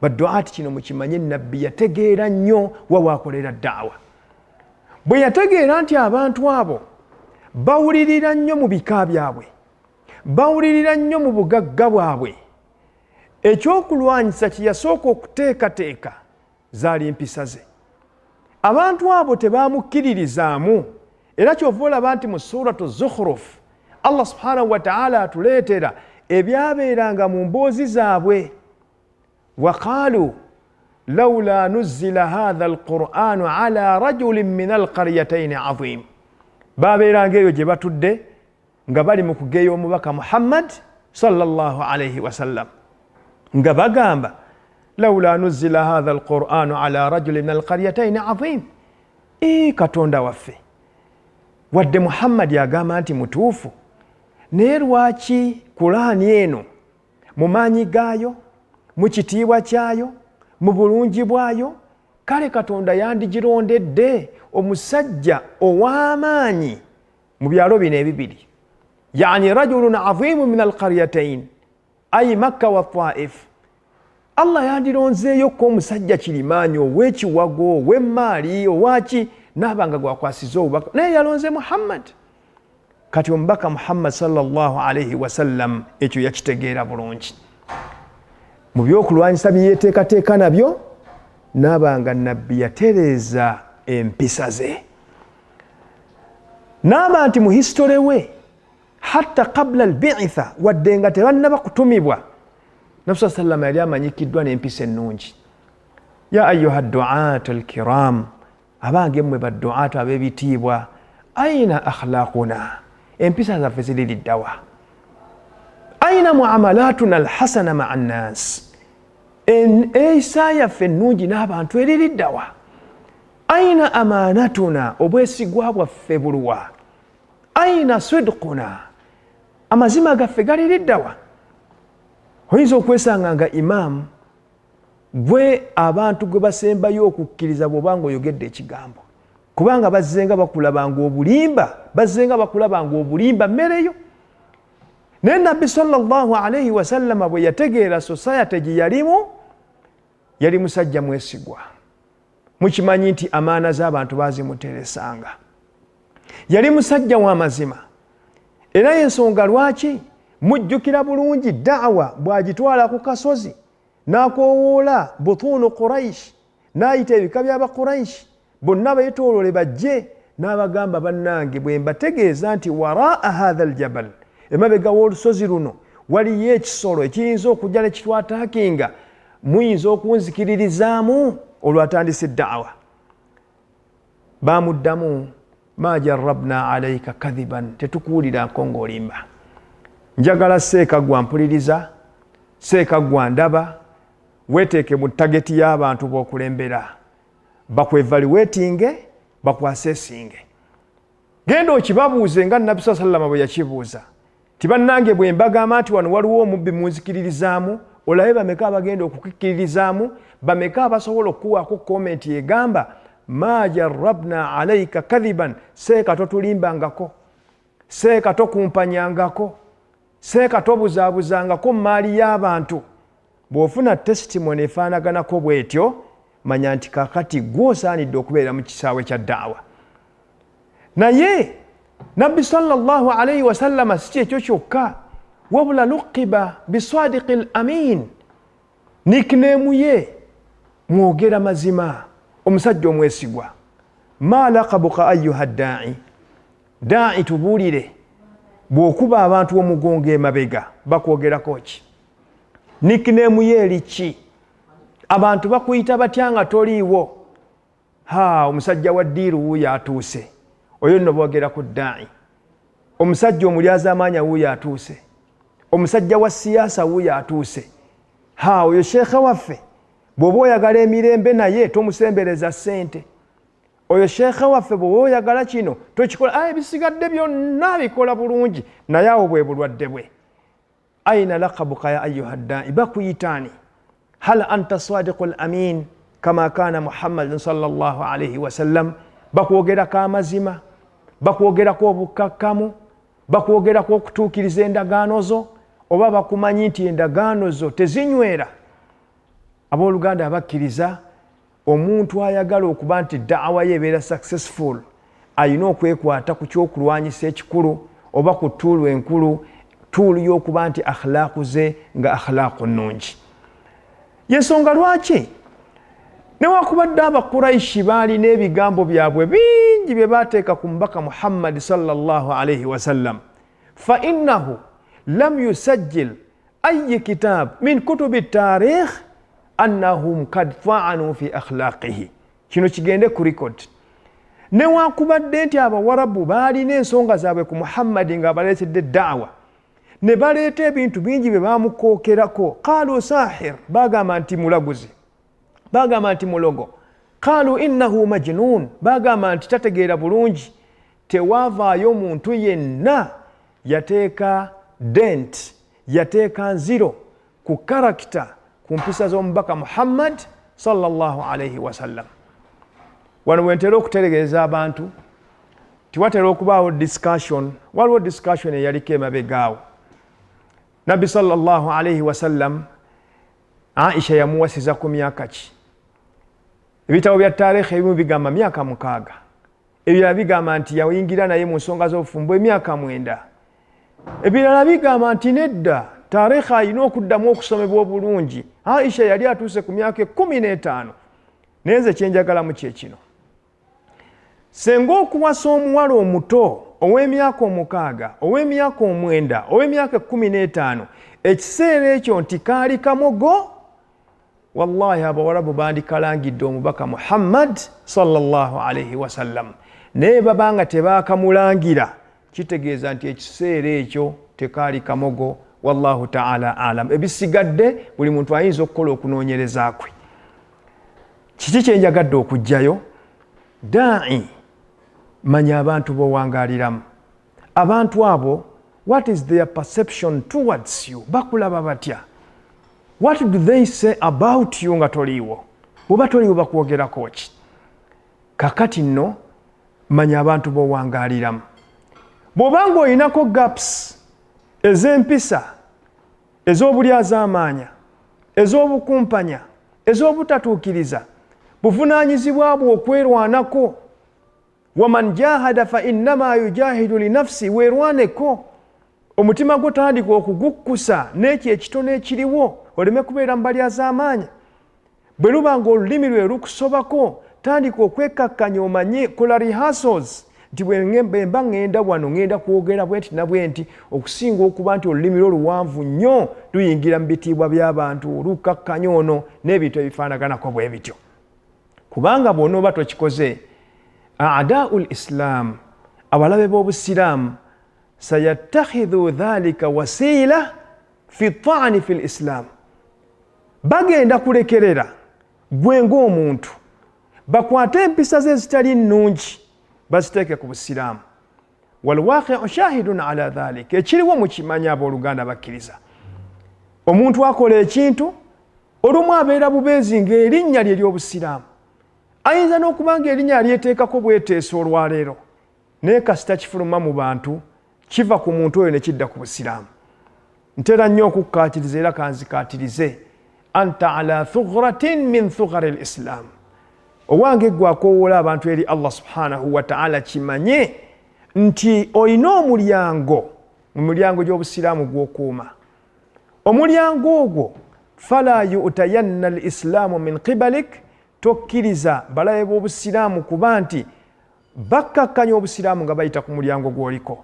Baddu'ati kino mukimanye, Nabbi yategeera nnyo wa waakolera da'wa. Bwe yategeera nti abantu abo bawulirira nnyo mu bika byabwe, bawulirira nnyo mu bugagga bwabwe, ekyokulwanyisa kye yasooka okuteekateeka zaali mpisa ze. Abantu abo tebamukkiririzaamu, era kyova olaba nti mu suratu Zukhruf Allah subhanahu wa ta'ala atuleetera ebyabeeranga mu mboozi zaabwe. Waqaalu lawla nuzzila hadha alqur'anu ala rajulin min alqaryatayn azim. Babeeranga eyo gye batudde nga bali mu kugeya omubaka Muhammad sallallahu alayhi wa sallam, nga bagamba lawla nuzzila hadha alqur'anu ala rajulin min alqaryatayn azim. Katonda waffe, wadde Muhammad yagamba nti mutuufu, naye lwaki Qur'ani eno mu maanyi gaayo, mu kitiibwa kyayo, mu bulungi bwayo kale Katonda yandigirondedde omusajja ow'amaanyi mu byalo bino ebibiri, yani rajulun azimu min alqaryatain ay Makka wa Taif. Allah yandironzeeyo ko omusajja kirimaanyi ow'ekiwago ow'emmaali owaki n'abanga gwakwasiza obubaka, naye yalonze Muhammad. Kati omubaka Muhammad sallallahu alayhi wasallam ekyo yakitegeera bulungi. Mu byokulwanyisa bye yeeteekateeka nabyo, n'abanga nabbi yatereeza empisa ze. N'aba nti mu hisitole we hatta qabla al-bi'tha, wadde nga tebannaba kutumibwa, Nabbi sallallahu alayhi wasallam yali amanyikiddwa n'empisa ennungi. Ya ayyuha du'atu al-kiram, abange mmwe baddu'atu ab'ebitiibwa, aina akhlaquna, empisa zaffe ziri liddawa? Aina muamalatuna alhasana ma'a nnas, eyisa yaffe ennungi n'abantu eri liddawa? Aina amanatuna, obwesigwa bwaffe buluwa? Aina sidquna, amazima gaffe gali liddawa? Oyinza okwesanga nga imaamu gwe abantu gwe basembayo okukkiriza bw'obanga oyogedde ekigambo, kubanga bazzenga bakulabanga obulimba mmereyo. Naye Nabbi sallallahu alayhi wasallam bwe yategeera society gye yalimu, yali musajja mwesigwa. Mukimanyi nti amaana z'abantu bazimuteresanga. Yali musajja w'amazima, era y'ensonga lwaki mujjukira bulungi da'wa bw'agitwala ku kasozi n'akoowoola butuunu Quraish, n'ayita ebika by'aba Quraish bonna beetoolole bajje, n'abagamba bannange bwe mbategeeza nti waraa hadha aljabal, emabega w'olusozi luno waliyo ekisolo ekiyinza okujja ne kitwataakinga, muyinza okunzikiririzaamu olwatandise da'wa. Bamuddamu ma jarrabna alayka kadhiban, tetukuwulirako ng'olimba. Njagala seekaggwa mpuliriza, seekaggwa ndaba, weeteeke mu tageti y'abantu b'okulembera, bakwevaluweetinge, bakwasesinge. Genda okibabuuze nga Nabbi sallallahu alayhi wasallam bwe yakibuuza, ti bannange bwe mbagamba nti wano waliwo omubbi munzikiririzaamu, olabe bameka abagenda okukikkiririzaamu, bameka abasobola okukuwaako komenti egamba ma jarrabna alayka kadhiban, seeka totulimbangako, seeka tokumpanyangako, seeka tobuzaabuzangako mu maali y'abantu. Bw'ofuna testimony efaanaganako bw'etyo, manya nti kakati gw'osaanidde okubeera mu kisaawe kya da'wa. Naye Nabbi sallallahu alayhi wasallam si kyekyo kyokka, wabula luqiba biswadiqi al-amin, nickname ye mwogera mazima, omusajja omwesigwa. Ma laqabuka ayyuha da'i, da'i tubuulire, bw'okuba abantu omugongo emabega bakwogerako ki? Nickname ye eri ki? Abantu bakuyita batya nga toliiwo? Omusajja wa ddiiru wuuyo atuuse, oyo nno boogera ku da'i. Omusajja omulyaza amaanya wuuyo atuuse, omusajja wa siyaasa wuuyo atuuse. Oyo sheekhe waffe, bw'oba oyagala emirembe naye tomusembereza ssente. Oyo sheekhe waffe bw'oba oyagala kino tokikola, ebisigadde byonna bikola bulungi, naye awo bwe bulwadde bwe. Aina laqabuka ya ayyuha da'i, bakuyitaani? Hal anta sadiqul amin kama kana Muhammad sallallahu alayhi wasallam, bakwogerako amazima, bakwogerako obukakkamu, bakwogerako okutuukiriza endagaano zo, oba bakumanyi nti endagaano zo tezinywera? Abooluganda abakkiriza, omuntu ayagala okuba nti da'wa ye ebeera successful, ayina okwekwata ku kyokulwanyisa ekikulu oba ku tuulu enkulu, tuulu y'okuba nti akhlaqu ze nga akhlaqu nnungi. Yensonga lwaki newakubadde Abakuraishi baalina ebigambo byabwe bingi bye baateeka ku mubaka Muhammad sallallahu alayhi wasallam, fa innahu lam yusajjil ayyi kitab min kutubi tarikh annahum kad fa'anu fi akhlaqihi. Kino kigende ku record. Newakubadde nti Abawarabu baalina ensonga zaabwe ku Muhammad nga baleetedde da'wa, ne baleeta ebintu bingi bye bamukookerako. Qaalu sahir, bagamba nti mulaguzi, bagamba nti mulogo. Qaalu innahu majnun, bagamba nti tategeera bulungi. Tewavaayo muntu yenna yateeka dent, yateeka nziro ku karakita, ku mpisa z'omubaka Muhammad sallallahu alayhi wasallam. wano wentera okuteregereza abantu tiwatera okubaawo discussion, waliwo discussion eyaliko emabegaawo. Nabbi sallallahu alayhi wasallam Aisha yamuwasiza ku myaka ki? Ebitabo bya taarikhi ebimu bigamba myaka 6, ebirala bigamba nti yayingira naye mu nsonga z'obufumbo emyaka 9, ebirala bigamba nti nedda taarikhi alina okuddamu okusomebwa obulungi. Aisha yali atuuse ku myaka 15. Naye nze kyenjagalamu kyekino, senga okuwasa omuwala omuto ow'emyaka 6, ow'emyaka 9, ow'emyaka 15, ekiseera ekyo nti kaali kamogo, wallahi abawarabu bandikalangidde omubaka Muhammad sallallahu alayhi wasallam. Naye babanga tebakamulangira, kitegeeza nti ekiseera ekyo tekaali kamogo. Wallahu ta'ala alam. Ebisigadde buli muntu ayinza okukola okunoonyereza kwe. Kiki kyenjagadde okujjayo? Da'i, manya abantu b'owangaaliramu. Abantu abo, what is their perception towards you? Bakulaba batya? What do they say about you nga toliiwo? Bw'oba toliiwo bakwogerako ki? Kakati nno manya abantu b'owangaaliramu. Bw'obanga olinako gaps ez'empisa, ez'obulyaz'amaanya, ez'obukumpanya, ez'obutatuukiriza, buvunaanyizibwa bwo okwerwanako. Waman jahada fa innama yujahidu li nafsi, weerwaneko. Omutima gwo tandika okugukkusa n'ekyo ekitono ekiriwo, oleme kubeera mu balyaz'amaanya. Bwe luba ng'olulimi lwe lukusobako, tandika okwekakkanya omanye, kola rehearsals nti bwemba ngenda wano ngenda kwogera bwenti na bwenti, okusinga okuba nti olulimi lwo luwanvu nnyo luyingira mu bitiibwa by'abantu, lukakkanya ono n'ebintu ebifaanaganako bwe bityo. Kubanga bw'onooba tokikoze, a'daa'ul islam, abalabe b'obusiraamu, sayattakhidhu dhalika wasiila fi ta'ni fil islam, bagenda kulekerera gwe ng'omuntu bakwate empisa ze ezitali nnungi baziteeke ku busiraamu. Walwaqi'u shahidun ala dhalika, ekiriwo mukimanya abooluganda bakkiriza. Omuntu akola ekintu, olumu abeera bubeezi ng'erinnya lye ly'obusiraamu, ayinza n'okuba ng'erinnya lyeteekako bweteeso olwaleero, naye kasita kifuluma mu bantu kiva ku muntu oyo ne kidda ku busiraamu. Ntera nnyo okukkaatiriza era kanzikaatirize, anta ala thughratin min thughari l-islam. Owange gwe akoowoola abantu eri Allah subhanahu wa ta'ala, kimanye nti olina omulyango mu miryango gy'obusiraamu gw'okuuma. Omulyango ogwo, fala yu'tayanna al-islaamu min qibalik, tokkiriza balabe b'obusiraamu kuba nti bakkakkanya obusiraamu nga bayita ku mulyango gw'oliko.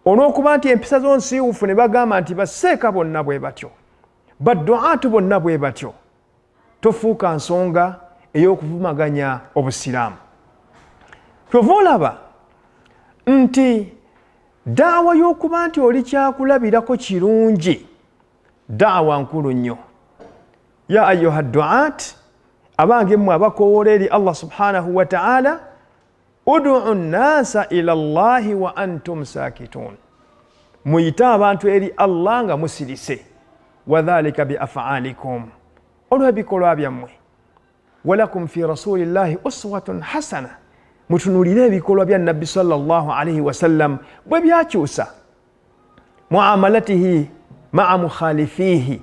Olw'okuba nti empisa z'onsiiwufu ne bagamba nti basseeka bonna bwe batyo, baddu'aatu bonna bwe batyo, tofuuka nsonga ey'okuvumaganya obusiraamu. Kyova olaba nti daawa y'okuba nti oli kyakulabirako kirungi, daawa nkulu nnyo. Ya ayyuha du'aat, abange mmwe abakoowoola eri Allah subhanahu wa ta'ala, ud'u nnaasa ila Allahi wa antum saakituun, muyite abantu eri Allah nga musirise. Wadhalika bi af'aalikum, olw'ebikolwa byammwe. Walakum fi rasulillahi uswatun hasana, mutunulire ebikolwa bya Nabbi sallallahu alayhi wasallam bwe byakyusa. Muamalatihi ma'a mukhalifihi,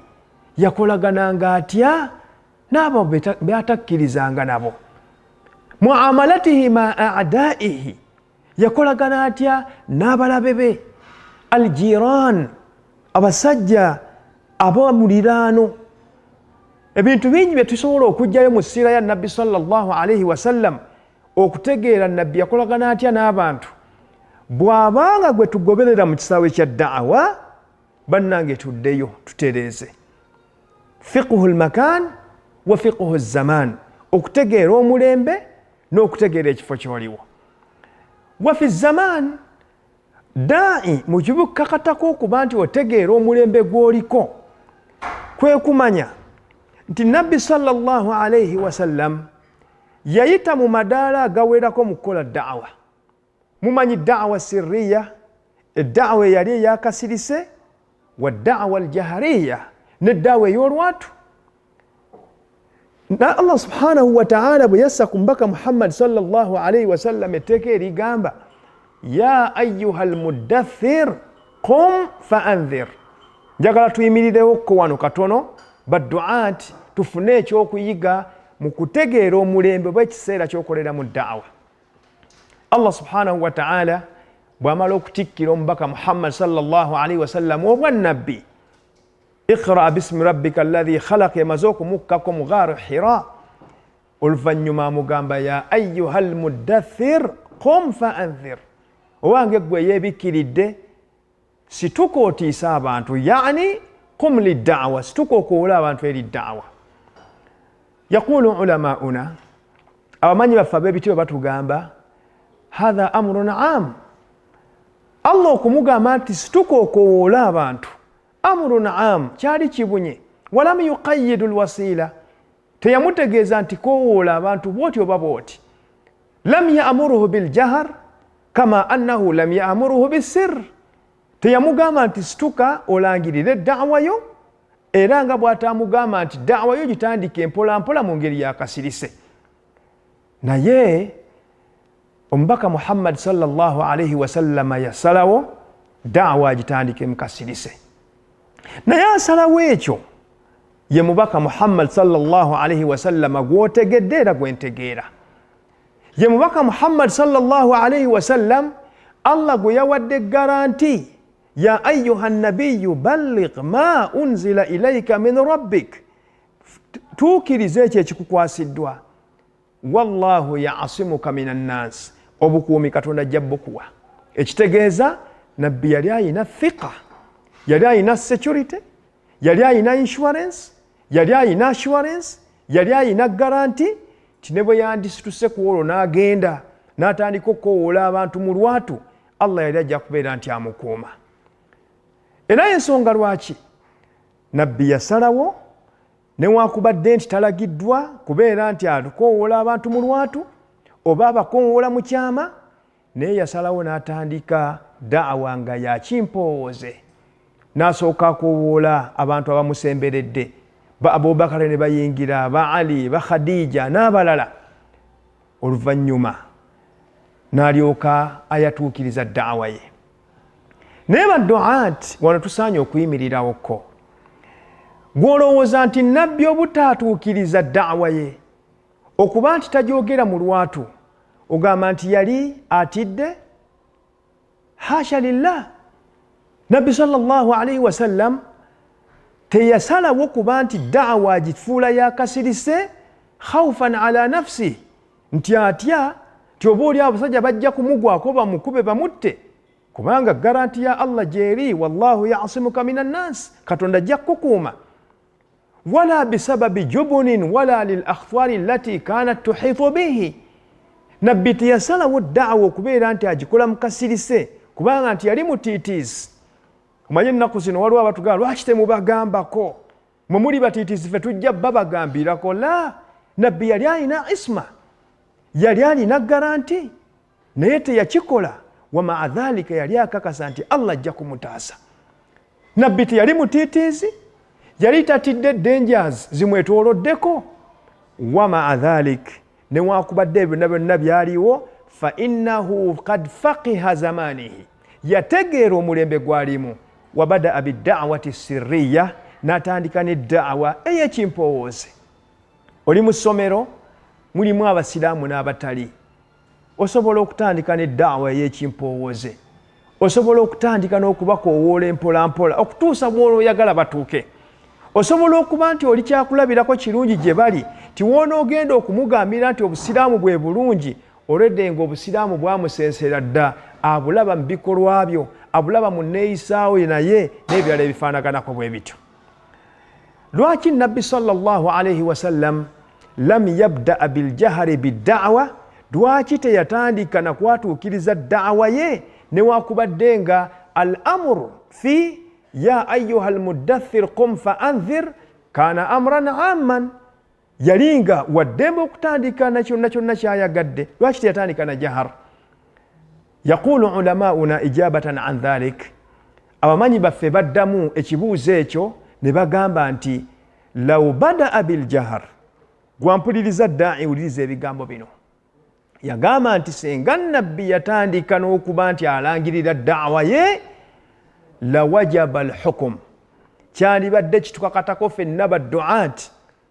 yakolagananga atya n'abo byatakkirizanga nabo. Muamalatihi ma'a a'daihi, yakolagana atya n'abalabe be. Aljiran, abasajja ab'omuliraano. Ebintu bingi bye tusobola okujjayo mu ssiira ya Nabbi sallallahu alayhi wasallam okutegeera Nabbi yakolagana atya n'abantu. Bw'abanga gwe tugoberera mu kisaawe kya da'awa, bannange tuddeyo tutereeze. Fiqhu l-makan wa fiqhu z-zaman, okutegeera omulembe n'okutegeera ekifo ky'oliwo. Wa fi zaman, da'i mu kibukakatako okuba nti otegeera omulembe gw'oliko, kwe kumanya nti Nabbi sallallahu alayhi wasallam yayita mu madaala agawerako mu kukola da'awa. Mumanyi da'awa sirriya, edda'awa eyali eyakasirise, wa da'awa al-jahariya, n'edda'awa ey'olwatu. na Allah subhanahu wa ta'ala bwe yassa ku mbaka Muhammad sallallahu alayhi wa sallam etteeka erigamba ya ayyuhal muddaththir qum fa anzir. Njagala tuyimirirewo ko wano katono badduat tufune ekyokuyiga mu kutegeera omulembe bw'ekiseera ky'okolera mu da'wa. Allah subhanahu wa ta'ala bw'amala okutikkira omubaka Muhammad sallallahu alayhi wa sallam obwannabbi, iqra bismi rabbika alladhi khalaq, yamaze okumukkako mu ghaaru Hira, oluvannyuma amugamba ya ayyuhal muddaththir qum fa anzir, owange gwe yeebikkiridde situka otiisa abantu, yani qum liddawa, situka okoola abantu eri ddawa. Yaqulu ulamauna, abamanyi baffe ab'ebitibwa batugamba hatha amrun am. Allah okumugamba nti situka okoola abantu, amrun am, kyali kibunye. Walam yuqayyidu lwasiila, teyamutegeeza nti kowoola abantu bwoti oba bwoti. Lam ya'muruhu biljahar kama annahu lam ya'muruhu bisirr, teyamugamba nti situka olangirire da'wa yo, era nga bw'atamugamba nti da'wa yo gitandike mpola mpola mu ngeri yakasirise. Naye omubaka Muhammad sallallahu alayhi wa sallam yasalawo da'wa gitandike mukasirise. Naye asalawo ekyo ye mubaka Muhammad sallallahu alayhi wa sallam gwotegedde era gwentegeera. Ye mubaka Muhammad sallallahu alayhi wa sallam Allah gwe yawadde garanti ya ayyuha nabiyyu balligh ma unzila ilayka min rabbik, tuukirize ekyo ekikukwasiddwa. Wallahu ya'asimuka minan nas, obukuumi Katonda ajja bukuwa. Ekitegeeza nabbi yali ayina thiqa, yali ayina security, yali ayina insurance, yali ayina assurance, yali ayina garanti ti ne bwe yandisituse ku olwo n'agenda n'atandika okukowoola abantu mu lwatu, Allah yali ajja kubeera nti amukuuma. Era ensonga lwaki nabbi yasalawo newakubadde nti talagiddwa kubeera nti atukowoola abantu mu lwatu oba abakowoola mu kyama, naye yasalawo n'atandika da'wa nga yakimpooze, n'asooka akowoola abantu abamusemberedde, ba Abubakar ne bayingira, ba Ali, ba Khadija n'abalala. Oluvannyuma n'alyoka ayatuukiriza da'wa ye. Naye badduat wano tusaanye okuyimirirawoko. Gw'olowooza nti nabbi obutaatuukiriza da'wa ye, okuba nti tajoogera mu lwatu, ogamba nti yali atidde? Hasha lillah. Nabbi sallallahu alayhi wa sallam teyasalawo kuba nti da'wa agifuula yakasirise khawfan ala nafsi, nti atya ti oba oli abasajja bajja kumugwako bamukube bamutte, kubanga garanti ya Allah jeeri, wallahu ya'asimuka minan nas, Katonda ajja kukuuma. Wala bisababi jubunin wala lil akhfari allati kanat tuhitu bihi, nabbi teyasalawo da'wa okubeera nti agikola mukasirise kubanga nti yali mutiitiisi. Omanye ennaku zino waliwo abatugamba lwaki temubagambako, mwe muli batiitiisi ffe tujja babagambirako. La, nabbi yali alina isma, yali alina garanti, naye teyakikola. Wa maa dhalika yali akakasa nti Allah ajja kumutaasa. Nabbi teyali mutiitiisi, yali tatidde dangers zimwetooloddeko. Wa maa dhalik, newakubadde byonna byonna byaliwo, fa innahu qad faqiha zamanihi, yategeera omulembe gwalimu. Wa badaa bidda'wati sirriya, n'atandika n'eddawa ey'ekimpowooze. Oli mu ssomero mulimu abasiraamu n'abatali, osobola okutandika n'eddawa ey'ekimpowooze. Osobola okutandika n'okubakoowoola empola mpola okutuusa bw'oyagala batuuke. Osobola okuba nti oli kyakulabirako kirungi gye bali, ti woonoogenda okumugambira nti obusiraamu bwe bulungi, olwedde ng'obusiraamu bwamusensera dda, abulaba mu bikolwa byo, abulaba mu nneeyisaawo naye n'ebirala ebifaanaganako bwe bityo. Lwaki nabbi sallallahu alayhi wa sallam lam yabda'a biljahari bidda'wa, lwaki teyatandika na kwatuukiriza da'wa ye newakubadde nga al amru fi ya ayyuha almuddaththir qum fa anzir kana amran amman, yalinga waddembe okutandika na kyonna kyonna kyayagadde, lwaki teyatandika na jahar? Yaqulu ulamauna ijabatan an dhalik, abamanyi baffe baddamu ekibuuzo ekyo ne bagamba nti law badaa biljahar gwampuliriza dda'i wuliriza ebigambo bino. Yagamba nti senga nabbi yatandika n'okuba nti alangirira da'wa ye la wajaba al-hukm, kyandibadde kitukakatako ffenna baddu'aat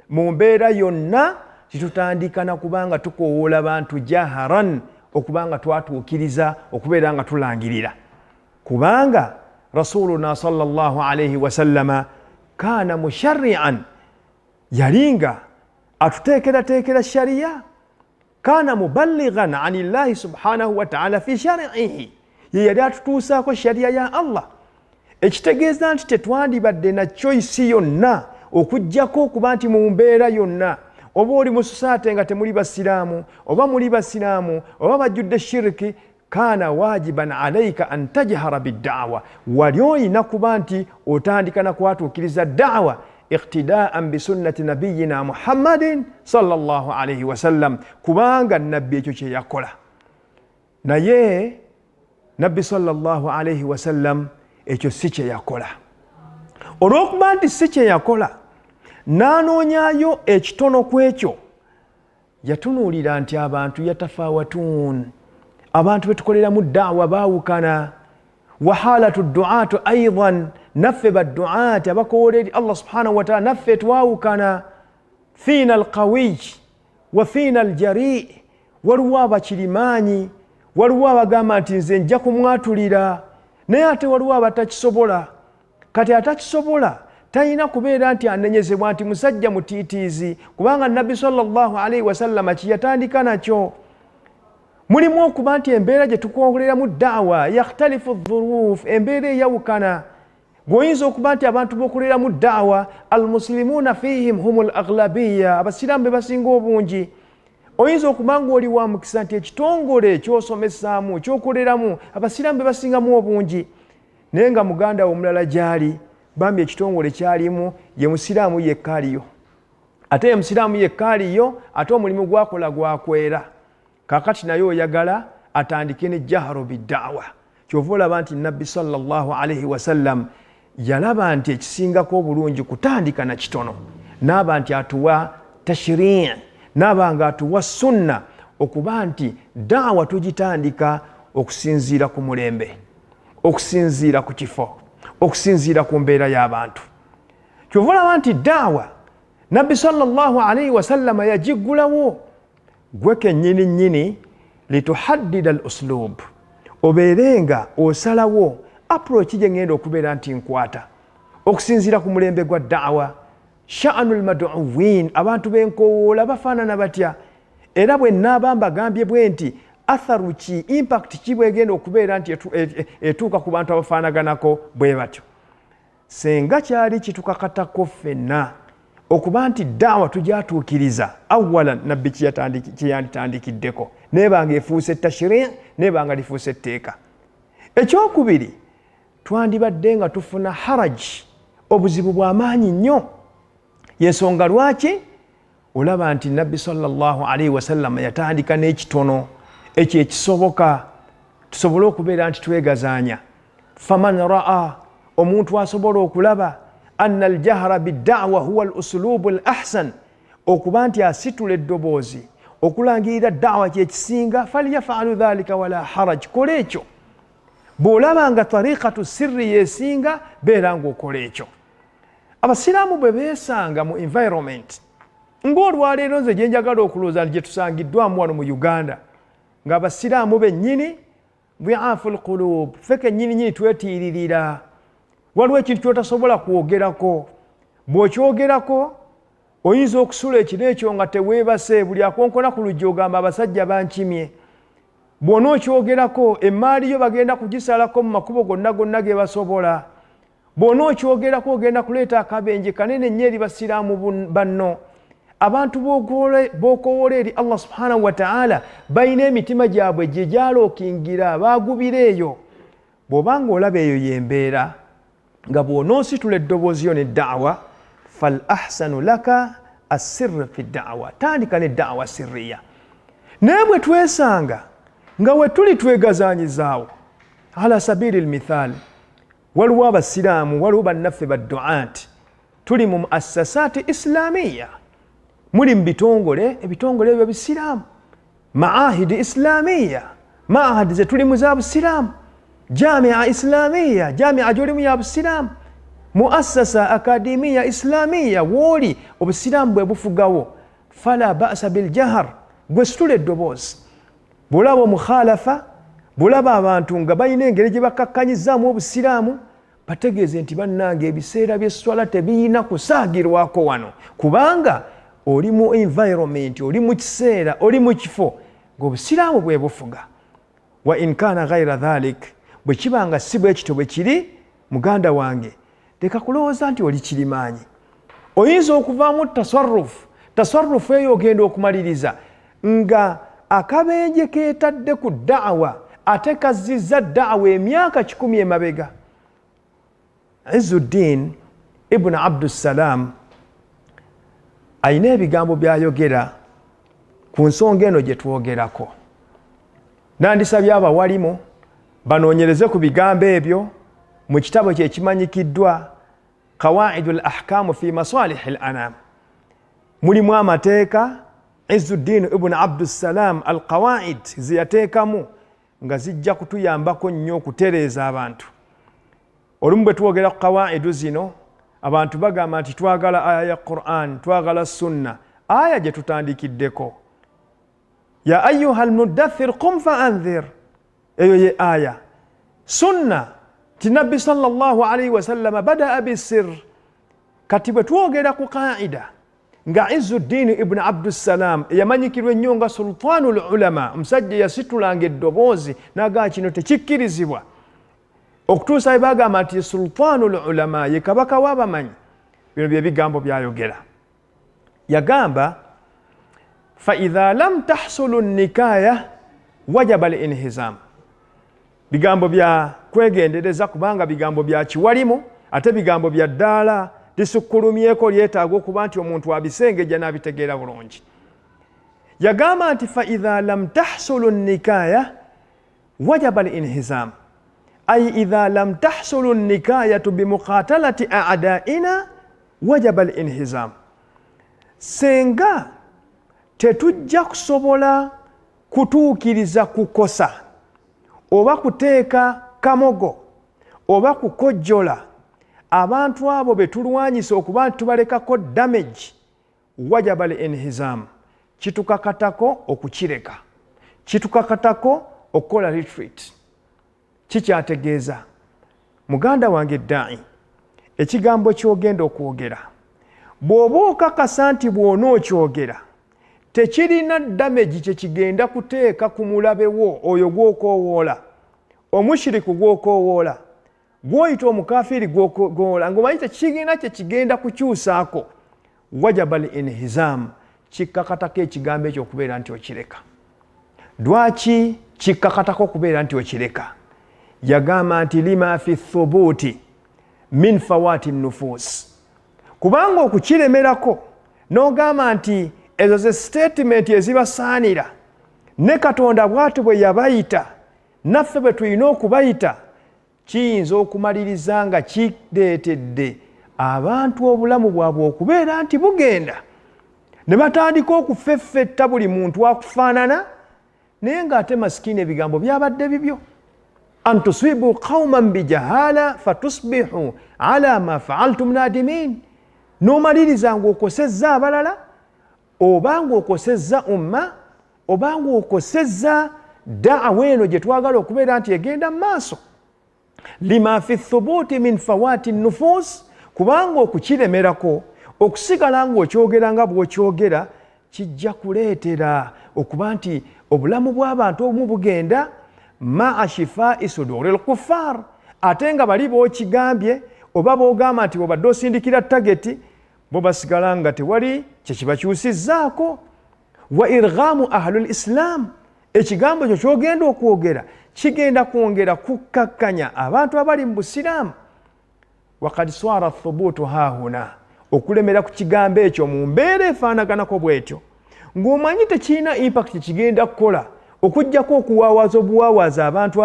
mu mbeera yonna titutandika na kubanga tukowoola bantu jaharan okubanga twatuukiriza okubeera nga tulangirira, kubanga rasuluna sallallahu alayhi wasallama kana musharri'an, yalinga atuteekerateekera shariya, kana muballighan ani llahi subhanahu wa ta'ala fi shari'ihi, ye yali atutuusaako shariya ya Allah. Ekitegeeza nti tetwandibadde na choice yonna okujjako okuba nti mu mbeera yonna oba oli mu society nga temuli basiraamu oba muli basiraamu oba bajjudde shiriki, kana wajiban alayka an tajhara biddawa, wali olina kuba nti otandika na kwatuukiriza da'wa iqtidaan bisunnati nabiyina muhammadin sallallahu alayhi wasallam, kubanga nabbi ekyo kye yakola. Naye nabbi sallallahu alayhi wasallam ekyo si kye yakola. Olw'okuba nti si kye yakola n'anoonyayo ekitono ku ekyo, yatunuulira nti abantu yatafaawatuun, abantu betukoleramu da'wa baawukana. Wahalatu du'aatu aidan, naffe baddu'aati abakowoola eri Allah subhanahu wa ta'ala naffe twawukana. Fiina alqawiy wa fiina aljari', waliwo abakirimaanyi, waliwo abagamba nti nze nja kumwatulira, naye ate waliwo abatakisobola. Kati atakisobola talina kubeera nti anenyezebwa nti musajja mutiitiizi, kubanga nabbi sallallahu alayhi wasallama kiyatandika nakyo. Mulimu okuba nti embeera gye tukwongoleramu da'wa yakhtalifu dhuruuf, embeera eyawukana. Gwoyinza okuba nti abantu bokoleramu da'wa almuslimuuna fihim humul aghlabiya, abasiraamu be basinga obungi. Oyinza okuba ng'oli wa mukisa nti ekitongole ky'osomesaamu ky'okoleramu abasiraamu be basingamu obungi, naye nga muganda omulala gy'ali bambi ekitongole kyalimu ye musiraamu yekka aliyo, ate ye musiraamu yekka aliyo, ate omulimu gwakola gwakwera. Kakati naye oyagala atandike ne jaharo biddawa. Kyova olaba nti nabbi sallallahu alayhi wasallam yalaba nti ekisingako obulungi kutandika na kitono, n'aba nti atuwa tashrii', n'aba nga atuwa sunna okuba nti da'wa tugitandika okusinziira ku mulembe, okusinziira ku kifo, okusinziira ku mbeera y'abantu. Kyova olaba nti da'wa nabbi sallallahu alayhi wasallama yagiggulawo gwe kennyini nnyini lituhaddida al-uslub, obeerenga osalawo approach gye ngenda okubeera nti nkwata okusinziira ku mulembe gwa da'wa. Sha'anul mad'uwin, abantu b'enkowoola bafaanana batya, era bwe nnaaba mbagambye bwe nti atharu ki, impact ki bwegenda okubeera nti etuuka ku bantu abafaanaganako bwe batyo. Senga kyali kitukakatako ffenna okuba nti da'wa tugyatuukiriza, awalan nabbi kyeyanditandikiddeko, nebanga efuuse tashrii', nebanga lifuuse etteeka. Ekyokubiri, twandibadde nga tufuna haraji, obuzibu bw'amaanyi nnyo. Yensonga lwaki olaba nti nabbi sallallahu alayhi wasallam yatandika n'ekitono ekyo ekisoboka, tusobole okubeera nti twegazaanya. Faman ra'a, omuntu asobola okulaba anna aljahra biddawa huwa al-uslubu al-ahsan, okuba nti asitula eddoboozi okulangirira da'wa kyekisinga, falyafalu dhalika wala haraj, kola ekyo. Bw'olaba nga tariqatu sirri yesinga, beera ng'okola ekyo. Abasiraamu bwe beesanga mu environment ng'olwaleero nze gye njagala okulooza nti gye tusangiddwamu wano mu Uganda, ng'abasiraamu bennyini bi'afu al-qulub, ffe kennyini twetiiririra. Waliwo ekintu kyotasobola kwogerako, bw'okyogerako oyinza okusula ekiro ekyo nga teweebase, buli akonkona ku luggi ogamba abasajja bankimye. Bw'onookyogerako emmaali yo bagenda kugisalako mu makubo gonna ge basobola. Bw'onookyogerako ogenda kuleeta akabenje kanene nnyo eri basiraamu banno. Abantu b'okowoola eri Allah subhanahu wa ta'ala balina emitima gyabwe gye gyalookingira, baagubira eyo. Bw'obanga olaba eyo y'embeera, nga bw'onoositula eddoboozi yo ne da'wa, fal ahsanu laka assirru fi da'wa, tandika ne da'wa sirriya. Naye bwe twesanga nga we tuli twegazaanyizaawo, ala sabili al-mithal, waliwo abasiraamu, waliwo bannaffe baddu'aati, tuli mu muassasaati islaamiya, muli mbitongole ebitongole ebyo bisiraamu maahidi islamiya maahadi zetulimu za busiraamu jamia islamiya jamia gyolimu ya busiraamu muassasa akademiya islamiya wooli obusiraamu bwe bufugawo fala ba'sa biljahar gwe situla eddoboozi bwolaba omukhalafa bwolaba abantu nga balina engeri gye bakakkanyizaamu obusiraamu bategeeze nti bannange ebiseera by'esswala tebiyina kusaagirwako wano kubanga oli mu environment oli mu kiseera oli mu kifo ng'obusiraamu bwe bufuga wa in kaana ghayra dhalik bwe kibanga si bwe kityo bwe kiri muganda wange leka kulowooza nti oli kirimaanyi oyinza okuvaamu tasarrufu eyo ogenda okumaliriza nga akabenje keetadde ku da'wa ate kazzizza da'wa emyaka 10 emabega. Izzuddin ibn Abdussalam ayina ebigambo byayogera ku nsonga eno gye twogerako. Nandisabye abawalimu banoonyereze ku bigambo ebyo mu kitabo kye kimanyikiddwa Qawaidul Ahkam fi Masalihil Anam. Mulimu amateeka Izzuddin ibn Abdussalam al-Qawaid ziyateekamu nga zijja kutuyambako nnyo okutereeza abantu. Olumu bwe twogera ku qawaidu zino abantu bagamba nti twagala aya ya Qur'an, twagala sunna. Aya gye tutandikiddeko ya ayyuhal muddathir qum fa anzir, eyo ye aya. Sunna ti nabbi sallallahu alayhi wa sallam badaa bisir. Kati bwe twogera ku qaida nga Izzuddin ibn Abdussalam yamanyikirwa ennyo nga sultanul ulama, omusajja yasitulanga eddoboozi n'agaa kino tekikkirizibwa okutuusa bwe bagamba nti sultanul ulama ye kabaka w'abamanyi. Bino bye bigambo byayogera. Yagamba fa idha lam tahsulu nikaya wajaba al-inhizam. Bigambo bya kwegendereza kubanga bigambo bya kiwalimu ate bigambo bya ddaala lisukkulumyeko lyetaaga okuba nti omuntu abisengejja n'abitegeera bulungi. Yagamba nti fa idha lam tahsulu nikaya wajaba al-inhizam, ay idha lam tahsulu nikayatu bimuqatalati a'daina wajaba al-inhizam. Senga tetujja kusobola kutuukiriza kukosa oba kuteeka kamogo oba kukojjola abantu abo betulwanyisa okuba nti tubalekako damage, wajaba al-inhizam. Kitukakatako okukireka, kitukakatako okukola retreat. Kikyategeeza muganda wange ddaai ekigambo kyogenda okwogera bw'oba okakasa nti bw'onookyogera tekirina damage kyekigenda kuteeka ku mulabe wo oyo gw'okoowoola, omushiriku gw'okoowoola, gw'oyita omukafiiri gw'okoowoola, ng'omanyi tekigenda kyekigenda kukyusaako. Wajaba al-inhizam, kikkakatako ekigambo ekyo okubeera nti okireka. Lwaki kikkakatako okubeera nti okireka? Yagamba nti lima fi thubuti min fawati nufus. Kubanga okukiremerako n'ogamba nti ezo ze statement ezibasaanira ne Katonda bw'ati bwe yabayita naffe bwe tulina okubayita, kiyinza okumaliriza nga kireetedde abantu obulamu bwabwe okubeera nti bugenda ne batandika okufeffetta buli muntu akufaanana, naye ng'ate masikini ebigambo byabadde bibyo. An tusibu qauman bijahala fatusbihu ala ma faaltum nadimin. N'omaliriza ng'okosezza abalala oba ng'okosezza umma oba ng'okosezza da'wa eno gye twagala okubeera nti egenda mu maaso. Lima fi thubuti min fawati nufus, kubanga okukiremerako okusigala ng'okyogera nga bw'okyogera kijja kuleetera okuba nti obulamu bw'abantu obumu bugenda ma'a shifaa'i suduril kuffar. Ate nga bali bookigambye oba boogamba nti obadde osindikira tageti bo basigala nga tewali kyekibakyusizzaako. Wa irghamu ahlul islam, ekigambo ekyo kyogenda okwogera kigenda kwongera kukkakkanya abantu abali mu busiraamu. Wakad swara thubutu hahuna, okulemera ku kigambo ekyo mu mbeera efaanaganako bw'etyo ng'omanyi tekirina impact kigenda kukola okujjako okuwaawaza obuwaawaza abantu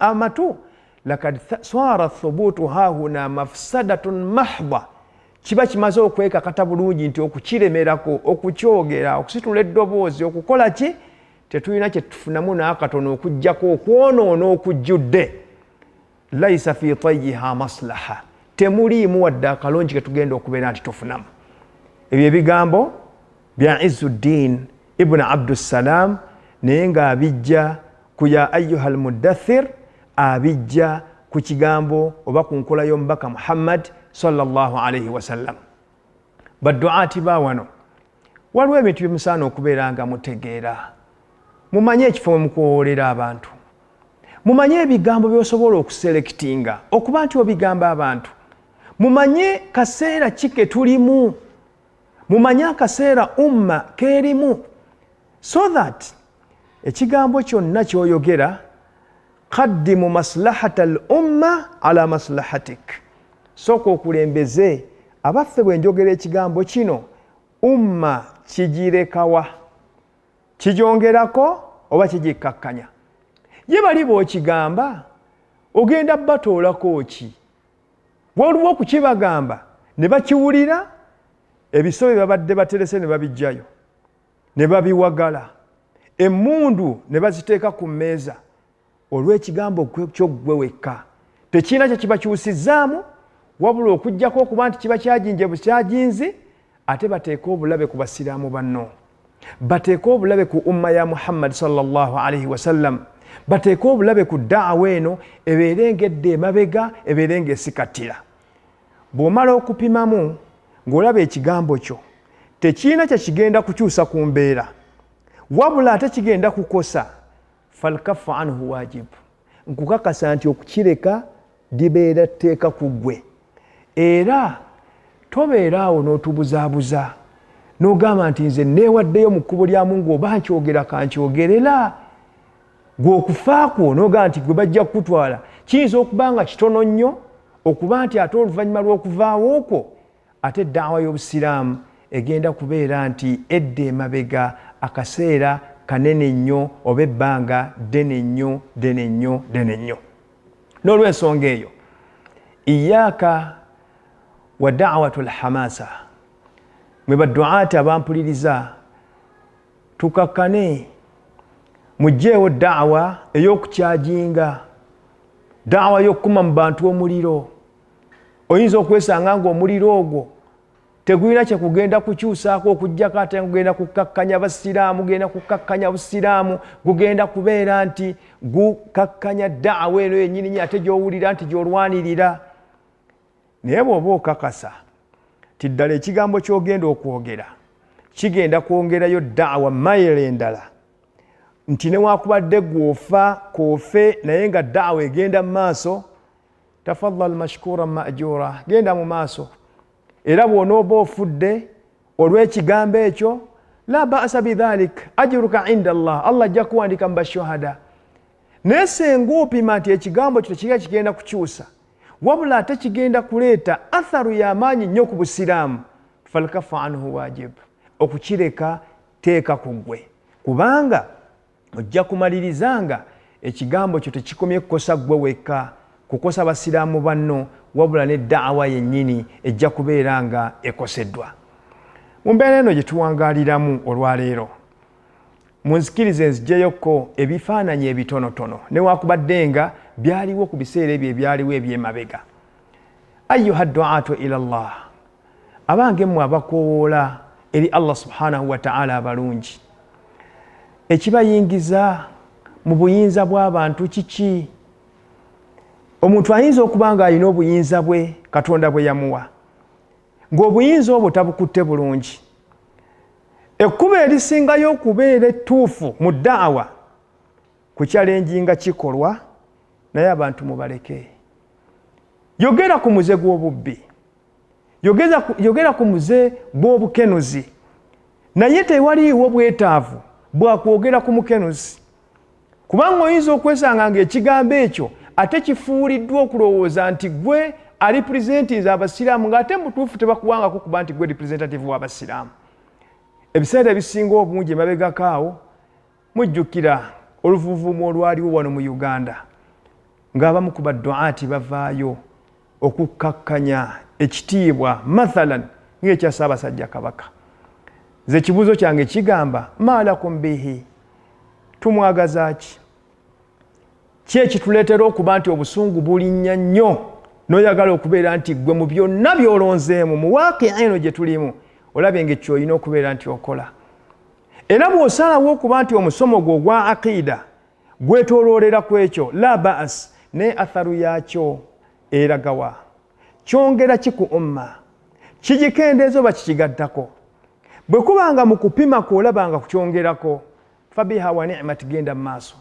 amatu. Lakad swara thubutu hahuna mafsadatun mahdha, kiba kimaze okwekakata bulungi nti okukiremerako okukyogera okusitula eddoboozi okukola ki tetulina kye tufunamu n'akatono okujjako okwonoona okujjudde laisa fi tayyiha maslaha temuliimu wadde akalungi ke tugenda okubeera nti tufunamu. Ebyo ebigambo bya Izzuddin ibn Abdussalam naye ng'abijja ku ya ayyuha almuddathir abijja ku kigambo oba ku nkola y'omubaka Muhammad sallallahu alayhi wasallam. Badduaati baawano waliwo ebintu byemusaana okubeera nga mutegeera. Mumanye ekifo mwe mukuwoolera abantu, mumanye ebigambo by'osobola okuselektinga okuba nti obigamba abantu, mumanye kaseera ki ke tulimu, mumanye akaseera umma keerimu, so that ekigambo kyonna ky'oyogera qaddimu maslahata al umma ala maslahatik. Sooka okulembeze abaffe bwe njogera ekigambo kino umma kigirekawa, kigyongerako oba kigikkakkanya. Ye bali bw'okigamba ogenda batoolako ki? Waliwo okukibagamba ne bakiwulira ebisobe babadde baterese ne babijjayo ne babiwagala, emmundu ne baziteeka ku mmeeza olw'ekigambo kyo ggwe wekka. Tekirina kye kibakyusizzaamu wabula okujjako okuba nti kiba kyajinje bukyajinzi, ate bateeka obulabe ku basiraamu banno, bateeka obulabe ku umma ya Muhammad sallallahu alayhi wasallam, bateeka obulabe ku da'wa eno ebeere ng'edda emabega, ebeere ng'esikattira. Bw'omala okupimamu ng'olaba ekigambo kyo tekirina kye kigenda kukyusa ku mbeera wabula ate kigenda kukosa, falkaffu anhu wajibu. Nkukakasa nti okukireka libeera tteeka ku ggwe. Era tobeera awo n'otubuzaabuza n'ogamba nti nze neewaddeyo mu kkubo lya Mungu oba nkyogera kankyogerera. Gwe okufaakwo n'ogamba nti gwe bajja kukutwala kiyinza okuba nga kitono nnyo okuba nti ate oluvannyuma lw'okuvaawo okwo ate da'wa y'obusiraamu egenda kubeera nti edda emabega akaseera kanene nnyo oba ebbanga ddene nnyo ddene nnyo ddene nnyo. N'olw'ensonga eyo iyaaka wa da'watul hamasa, mwe badduaati abampuliriza tukakkane mujjeewo da'wa ey'okukyajinga, da'wa y'okukuma mu bantu omuliro. Oyinza okwesanga ng'omuliro ogwo tegulina kye kugenda kukyusaako okujjako ate gugenda kukkakkanya basiraamu, gugenda kukkakkanya busiraamu, gugenda kubeera nti gukakkanya da'wa eno yennyini ate gy'owulira nti gy'olwanirira. Naye bw'oba okakasa ti ddala ekigambo ky'ogenda okwogera kigenda kwongerayo da'wa mayiro endala, nti newakubadde gwofa koofe naye nga da'wa egenda mu maaso, tafaddal mashkuran ma'jura, genda mu maaso. Era bw'onooba ofudde olw'ekigambo ekyo la ba'sa bidhalik, ajruka inda Allah, Allah ajja kuwandika mu bashuhada. Naye senga opima nti ekigambo kyo tekirina kigenda kukyusa wabula ate kigenda kuleeta atharu y'amaanyi nnyo ku busiraamu, falkaffu anhu wajib, okukireka teeka ku ggwe, kubanga ojja kumalirizanga ekigambo kyo tekikomye kukosa ggwe wekka, kukosa basiraamu banno, wabula ne da'wa yennyini ejja kubeera nga ekoseddwa. Mu mbeera eno gye tuwangaaliramu olwaleero, munzikirize nziggyeyoko ebifaananyi ebitonotono newakubadde nga byaliwo ku biseera ebyo ebyaliwo eby'emabega. Ayyuha du'aatu ila Allah, abange mmwe abakoowoola eri Allah subhanahu wa ta'ala abalungi, ekibayingiza mu buyinza bw'abantu kiki? Omuntu ayinza okuba nga alina obuyinza bwe Katonda bwe yamuwa, ng'obuyinza obwo tabukutte bulungi. Ekkubo erisingayo okubeera ettuufu mu da'wa kukyalenjinga kikolwa, naye abantu mubaleke. Yogera ku muze gw'obubbi, yogera ku muze gw'obukenuzi, naye tewaliiwo bwetaavu bwakwogera ku mukenuzi, kubanga oyinza okwesanga ng'ekigambo ekyo ate kifuuliddwa okulowooza nti gwe alipresentinze abasiraamu ng'ate mutuufu tebakuwangako kuba nti gwe representative w'abasiraamu. Ebiseera ebisinga obungi emabegako awo mujjukira oluvuuvuumu olwaliwo wano mu Uganda ng'abamu ku badduaati bavaayo okukkakkanya ekitiibwa mathalan ng'ekya Ssaabasajja Kabaka. Nze ekibuuzo kyange kigamba malakum bihi, tumwagaza ki? Ki ekituleetera okuba nti obusungu bulinnya nnyo n'oyagala okubeera nti gwe mu byonna by'olonzeemu mu waaqi'a eno gye tulimu olabye ng'ekyo olina okubeera nti okola. Era bw'osalawo okuba nti omusomo gwo ogwa aqiida gwetooloolera ku ekyo la baas, ne atharu yaakyo eragawa? Kyongera ki ku umma? Kigikendeeza oba kikigattako? Bwe kubanga mu kupima kw'olabanga kukyongerako, fabiha wa ni'mat, genda mu maaso.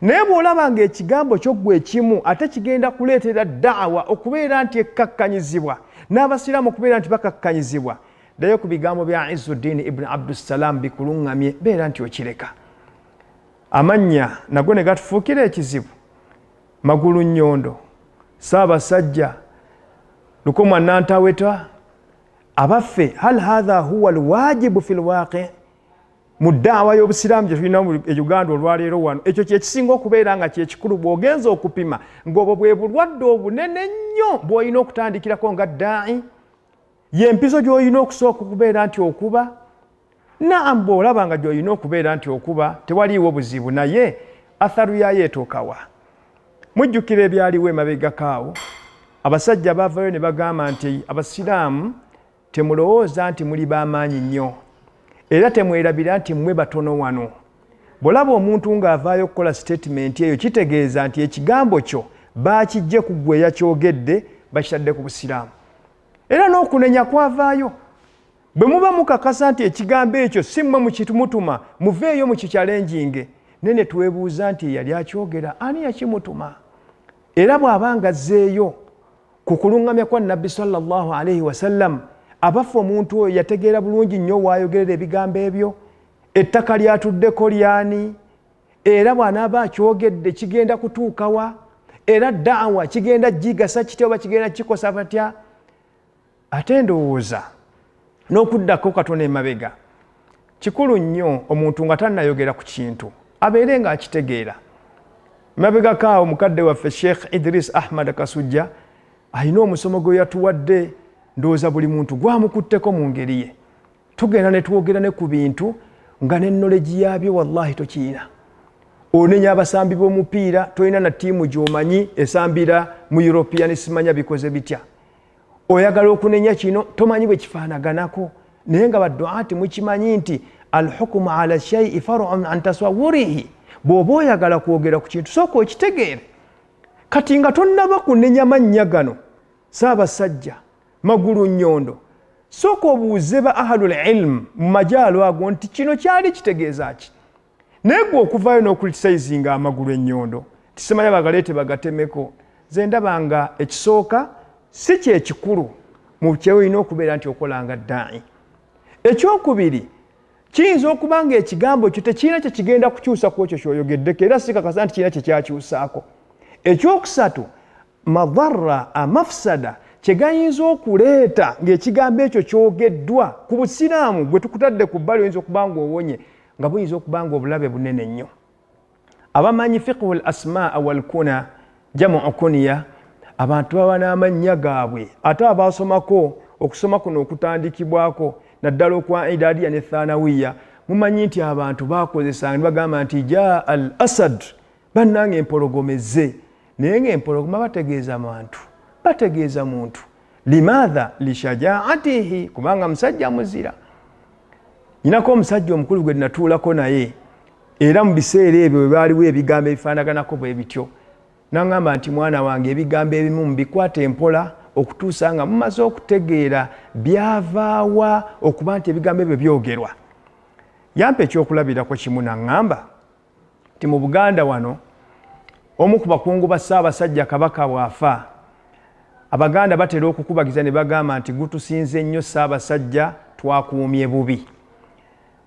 Naye bw'olabanga ekigambo kyo ggwe ekimu ate kigenda kuleetera da'wa okubeera nti ekkakkanyizibwa n'abasiraamu okubeera nti bakakkanyizibwa, ddayo ku bigambo bya Izzuddin ibn Abdussalam bikuluŋŋamye, beera nti okireka. Amannya nago ne gatufuukira ekizibu. Magulu Nnyondo, Ssaabasajja, Lukomwa Nantaweta, abaffe hal hadha huwa alwajibu fil waaqi' mu ddaawa y'obusiraamu gye tulina mu Uganda olwaleero wano, ekyo kyekisinga okubeera nga kyekikulu bw'ogenza okupima ng'obwo bwe bulwadde obunene nnyo bw'olina okutandikirako nga ddaa'i, y'empiso gy'olina okusooka okubeera nti okuba. Naam, bw'olaba nga gy'olina okubeera nti okuba tewaliiwo buzibu, naye atharu yaayo etookawa. Mujjukira ebyaliwo emabegakaawo, abasajja baavayo ne bagamba nti abasiraamu temulowooza nti muli b'amaanyi nnyo era temwerabira nti mmwe batono wano. Bw'olaba omuntu ng'avaayo okukola statement eyo kitegeeza nti ekigambo kyo baakijje ku ggwe yakyogedde bakitadde ku busiraamu. Era n'okunenya kwavaayo. Bwe muba mukakasa nti ekigambo ekyo si mmwe mukitumutuma, muveeyo mu kikyalenjinge, nene twebuuza nti yali akyogera ani yakimutuma? Era bw'abanga azzeeyo ku kuluŋŋamya kwa Nabbi sallallahu alaihi wasallam, abaffe omuntu oyo yategeera bulungi nnyo waayogerera ebigambo ebyo, ettaka lyatuddeko lyani, era bw'anaaba akyogedde kigenda kutuukawa, era da'wa kigenda gigasa kitya oba kigenda kikosa batya? Ate ndowooza n'okuddako katono emabega, kikulu nnyo omuntu nga tannayogera ku kintu abeere ng'akitegeera. Mabegakaawo mukadde waffe Sheikh Idris Ahmad Kasujja alina omusomo gwe yatuwadde, ndowooza buli muntu gwamukutteko mu ngeri ye. Tugenda ne twogera ne ku bintu nga n'ennoleji yaabyo wallahi tokiyina. Onenya abasambi b'omupiira, tolina na ttiimu gy'omanyi esambira mu European simanya bikoze bitya. Oyagala okunenya kino tomanyi bwe kifaanaganako, naye nga badduaati mukimanyi nti alhukumu ala shay'i far'un an tasawwurihi. Bw'oba oyagala kwogera ku kintu sooka okitegeere. Kati nga tonnaba kunenya mannya gano Ssaabasajja, Magulu Nnyondo, sooka obuuze ba ahlul ilm mu majaalo ago nti kino kyali kitegeeza ki? Naye gwe okuvaayo n'okulitisayizinga Amagulu Ennyondo tisemanya bagaleete bagatemeko. Nze ndaba nga ekisooka si kyekikulu mu kyolina okubeera nti okolanga ddaa'i. Ekyokubiri, kiyinza okuba nga ekigambo kyo tekirina kye kigenda kukyusa ku ekyo ky'oyogeddeko era si kakasa nti kirina kye kyakyusaako. Ekyokusatu, madarra amafsada kye gayinza okuleeta ng'ekigambo ekyo kyogeddwa ku busiraamu bwe tukutadde ku bbali oyinza okuba nga owonye nga buyinza okuba nga obulabe bunene nnyo. Abamanyi fiqhu al asmaa wal kuna jamu kuniya, abantu baba n'amannya gaabwe ate abasomako okusoma kuno okutandikibwako naddala okwa idadiya ne thanawiya, mumanyi nti abantu bakozesa ne bagamba nti jaa al asad, bannange empologomeze. Naye ng'empologoma bategeeza muntu. Limadha? Lishajaatihi, kubanga musajja muzira. Nyinako omusajja omukulu gwe natuulako naye, era mu biseera ebyo bwe baaliwo ebigambo ebifaanaganako bwe bityo. N'aŋŋamba nti mwana wange ebigambo ebimu mubikwate empola okutuusa nga mumaze okutegeera byavaawa okuba nti ebigambo ebyo byogerwa. Yampa ekyokulabirako kimu n'aŋŋamba nti mu Buganda wano omu ku bakungu ba Ssaabasajja Kabaka bw'afa, Abaganda batera okukubagiza ne bagamba nti gutusinze nnyo Ssaabasajja, twakuumye bubi.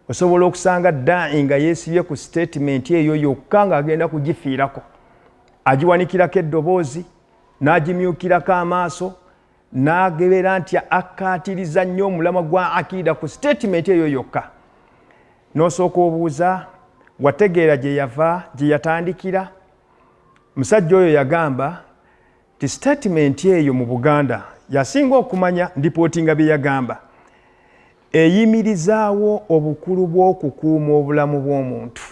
Osobola okusanga ddaa'i nga yeesibye ku statement eyo yokka ng'agenda kugifiirako, agiwanikirako eddoboozi n'agimyukirako amaaso n'agebera nti akkaatiriza nnyo omulamwa gwa akiida ku statement eyo yokka. N'osooka obuuza, wategeera gye yava, gye yatandikira? Musajja oyo yagamba nti statement eyo mu Buganda yasinga okumanya ndipootinga bye yagamba eyimirizaawo obukulu bw'okukuuma obulamu bw'omuntu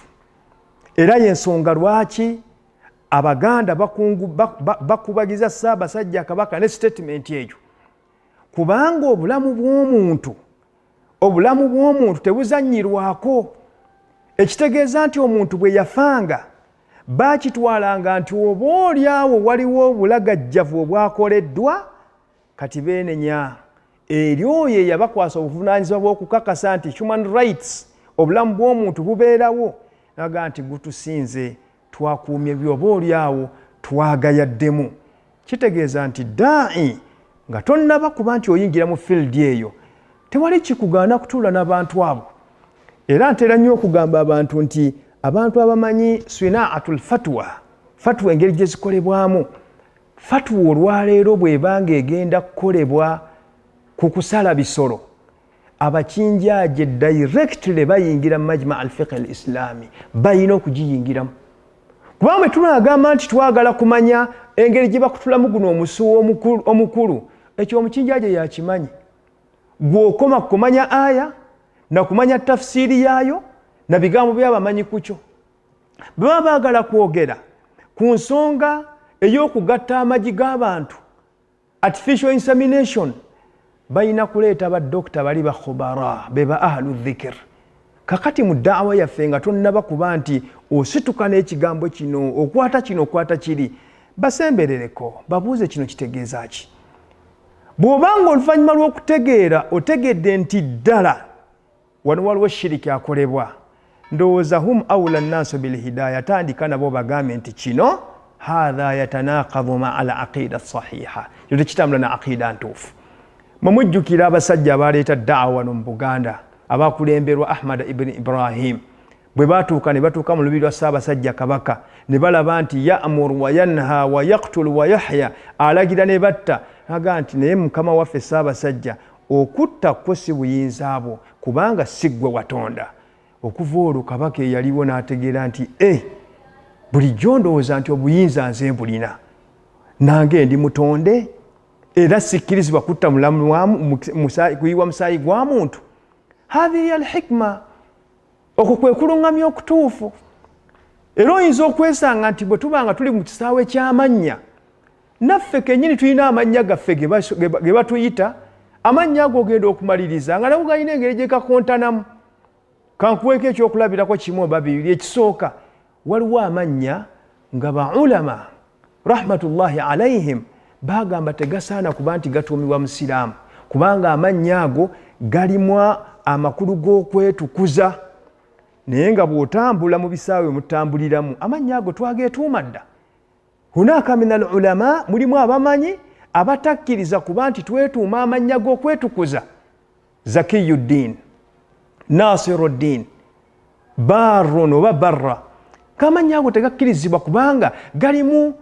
era y'ensonga lwaki abaganda bakubagiza Ssaabasajja Kabaka ne statement eyo kubanga obulamu bw'omuntu tebuzannyirwako ekitegeeza nti omuntu bwe yafanga bakitwalanga nti oba oliawo waliwo obulagajjavu obwakoleddwa kati beenenya eri oyo yabakwasa obuvunaanyizibwa bw'okukakasa nti human rights obulamu bw'omuntu bubeerawo naga nti gutusinze twakuumye byoba oliawo twagayaddemu kitegeeza nti daai nga tonnaba kuba nti oyingira mu field eyo tewali kikugaana kutuula n'abantu abo era ntera nnyo okugamba abantu nti abantu abamanyi swinaatul fatwa engeri gye zikolebwamu fatwa olwaleero bw'ebanga egenda kukolebwa ku kusala bisolo abakinjaaje directly bayingira mu majma al fiqh al islami bayina okugiyingiramu kubanga bwe tunagamba nti twagala kumanya engeri gye bakutulamu guno omusuwa omukulu ekyo omukinjaaje yakimanyi gw'okoma kumanya aya na kumanya tafsiri yaayo na bigambo by'abamanyi ku kyo baba baagala kwogera ku nsonga ey'okugatta amagi g'abantu artificial insemination bayina kuleeta badokita bali bakhubara beba ahlu dhikr kakati mu daawa yaffe nga tonnaba kuba nti osituka n'ekigambo kino okwata kiri basemberereko babuuze kino kitegeeza ki bw'obanga oluvannyuma lw'okutegeera otegedde nti ddala wano waliwo shiriki akolebwa ndowooza hum awla nnaasu bilhidaya tandika nabo bagambe nti kino hatha yatanaqadhu maa al aqida sahiha yo tekitambula na aqida ntuufu mumujjukira abasajja abaleeta daawa wano mu Buganda abakulemberwa Ahmad ibn Ibrahim bwe batuuka ne batuuka mu lubiri lwa Ssaabasajja Kabaka ne balaba nti ya'muru wa yanha wa yaqtulu wa yahya alagira ne batta aga nti naye mukama waffe Ssaabasajja okutta kwo si buyinza abo kubanga si ggwe watonda okuva olwo Kabaka eyaliwo n'ategeera nti bulijjo ndowooza nti obuyinza nze mbulina nange ndi mutonde era sikkirizibwa kutta mulamu kuyiwa musaayi gwa muntu hadhihi alhikma okwo kwe kuluŋŋamya okutuufu era oyinza okwesanga nti bwe tubanga tuli mu kisaawe ky'amannya naffe kennyini tulina amannya gaffe ge batuyita amannya ago ogenda okumaliriza nga nago galina engeri gye gakontanamu kankuweeko ekyokulabirako kimu oba bibiri ekisooka waliwo amannya nga baulama rahmatullahi alaihim bagamba tegasaana kuba nti gatuumibwa musiraamu kubanga amannya ago galimu amakulu g'okwetukuza naye nga bw'otambula mu bisaawe mutambuliramu amannya ago twageetuuma dda hunaka min al ulama mulimu abamanyi abatakkiriza kuba nti twetuuma amannya g'okwetukuza Zakiyuddin Nasiruddin Barrun oba Barra kamannya ago tegakkirizibwa kubanga galimu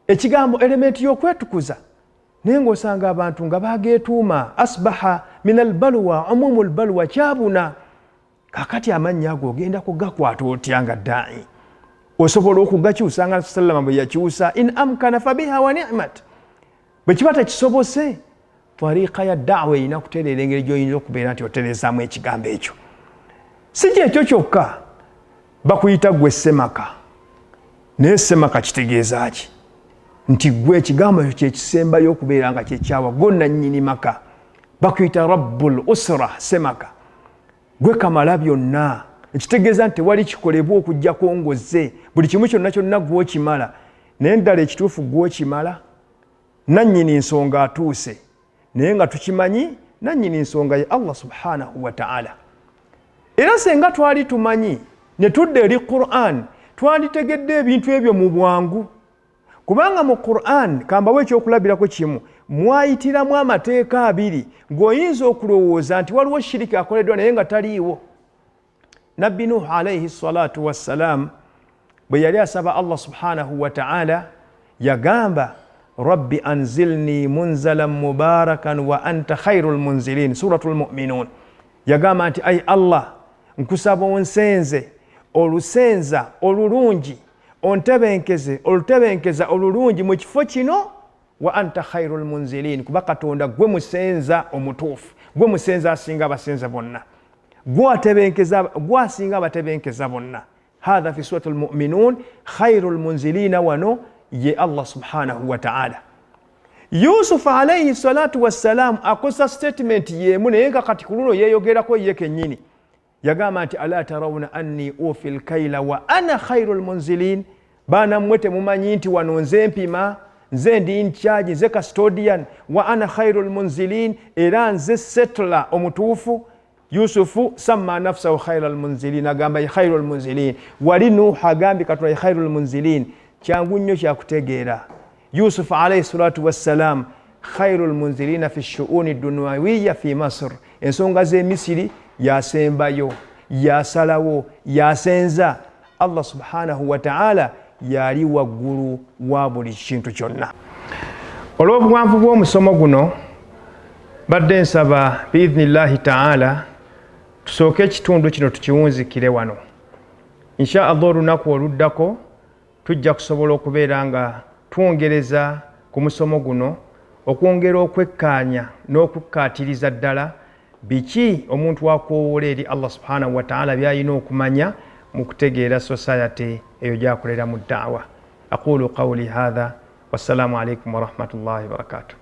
ekigambo elementi y'okwetukuza naye ng'osanga abantu nga bageetuuma asbaha min albalwa umumu albalwa kyabuna kakati amannya ago ogenda kugakwata otya nga daai osobola okugakyusa nga sallama bwe yakyusa in amkana fabiha wa ni'mat bwe kiba tekisobose tariika ya daawa erina kutereera engeri gy'oyinza okubeera nti otereezaamu ekigambo ekyo si kyekyo kyokka bakuyita gwe Semaka naye Semaka kitegeeza ki nti gwe ekigambo ekyo kyekisembayo okubeera nga kyekyawa gonna nnyini maka bakuyita rabbul usra Semaka gwe kamala byonna ekitegeeza nti tewali kikolebwa okujjako ngoze buli kimu kyonna gw'okimala naye ddala ekituufu gw'okimala nannyini nsonga atuuse naye nga tukimanyi nannyini nsonga ye Allah subhanahu wa ta'ala era senga twali tumanyi ne tudda eri Qur'an twalitegedde ebintu ebyo mu bwangu kubanga mu Qur'an kambawo ekyokulabirako kimu mwayitiramu amateeka abiri ng'oyinza okulowooza nti waliwo shiriki akoleddwa naye nga taliiwo nabbi Nuh alayhi salatu wassalam bwe yali asaba Allah subhanahu wa ta'ala yagamba rabbi anzilni munzalan mubarakan wa anta khairul munzilin suratul mu'minun yagamba nti ay Allah nkusaba onsenze olusenza olulungi ontebenkeze olutebenkeza olulungi mu kifo kino wa anta khairul munzilin, kuba Katonda gwe musenza omutuufu, gwe musenza asinga abasenza bonna, gwe asinga abatebenkeza bonna. Hadha fi suratul mu'minun, khairul munzilina wano ye Allah subhanahu wa ta'ala. Yusuf alayhi salatu wassalam akosa statement yemu naye nga kati kuluno yeyogerako ye kennyini. Yagamba nti ala tarawna anni ufil kaila wa ana khairul munzilin, bana mwete mumanyi nti wano nze mpima, nze ndi in charge, nze custodian, wa ana khairul munzilin, era nze settler omutuufu. Yusufu samma nafsahu khairul munzilin, agamba khairul munzilin. Wali Nuh agambi Katonda khairul munzilin. Kyangu nnyo kyakutegeera Yusuf alayhi salatu wassalam khairul munzilina fi shu'uni dunyawiya fi Masr, ensonga z'e Misiri yasembayo, yasalawo, yasenza. Allah subhanahu wa ta'ala yali waggulu wa buli kintu kyonna. Olw'obuwanvu bw'omusomo guno badde nsaba biidhnillahi ta'ala tusooke ekitundu kino tukiwunzikire wano. Insha Allah olunaku oluddako tujja kusobola okubeera nga twongereza ku musomo guno, okwongera okwekkaanya n'okukkaatiriza ddala biki omuntu wakoowoola eri Allah subhanahu wa ta'ala by'alina okumanya mu kutegeera society eyo gy'akolera mu da'wa. Aqulu qawli hadha wassalamu alaikum wa rahmatullahi wa barakatuh.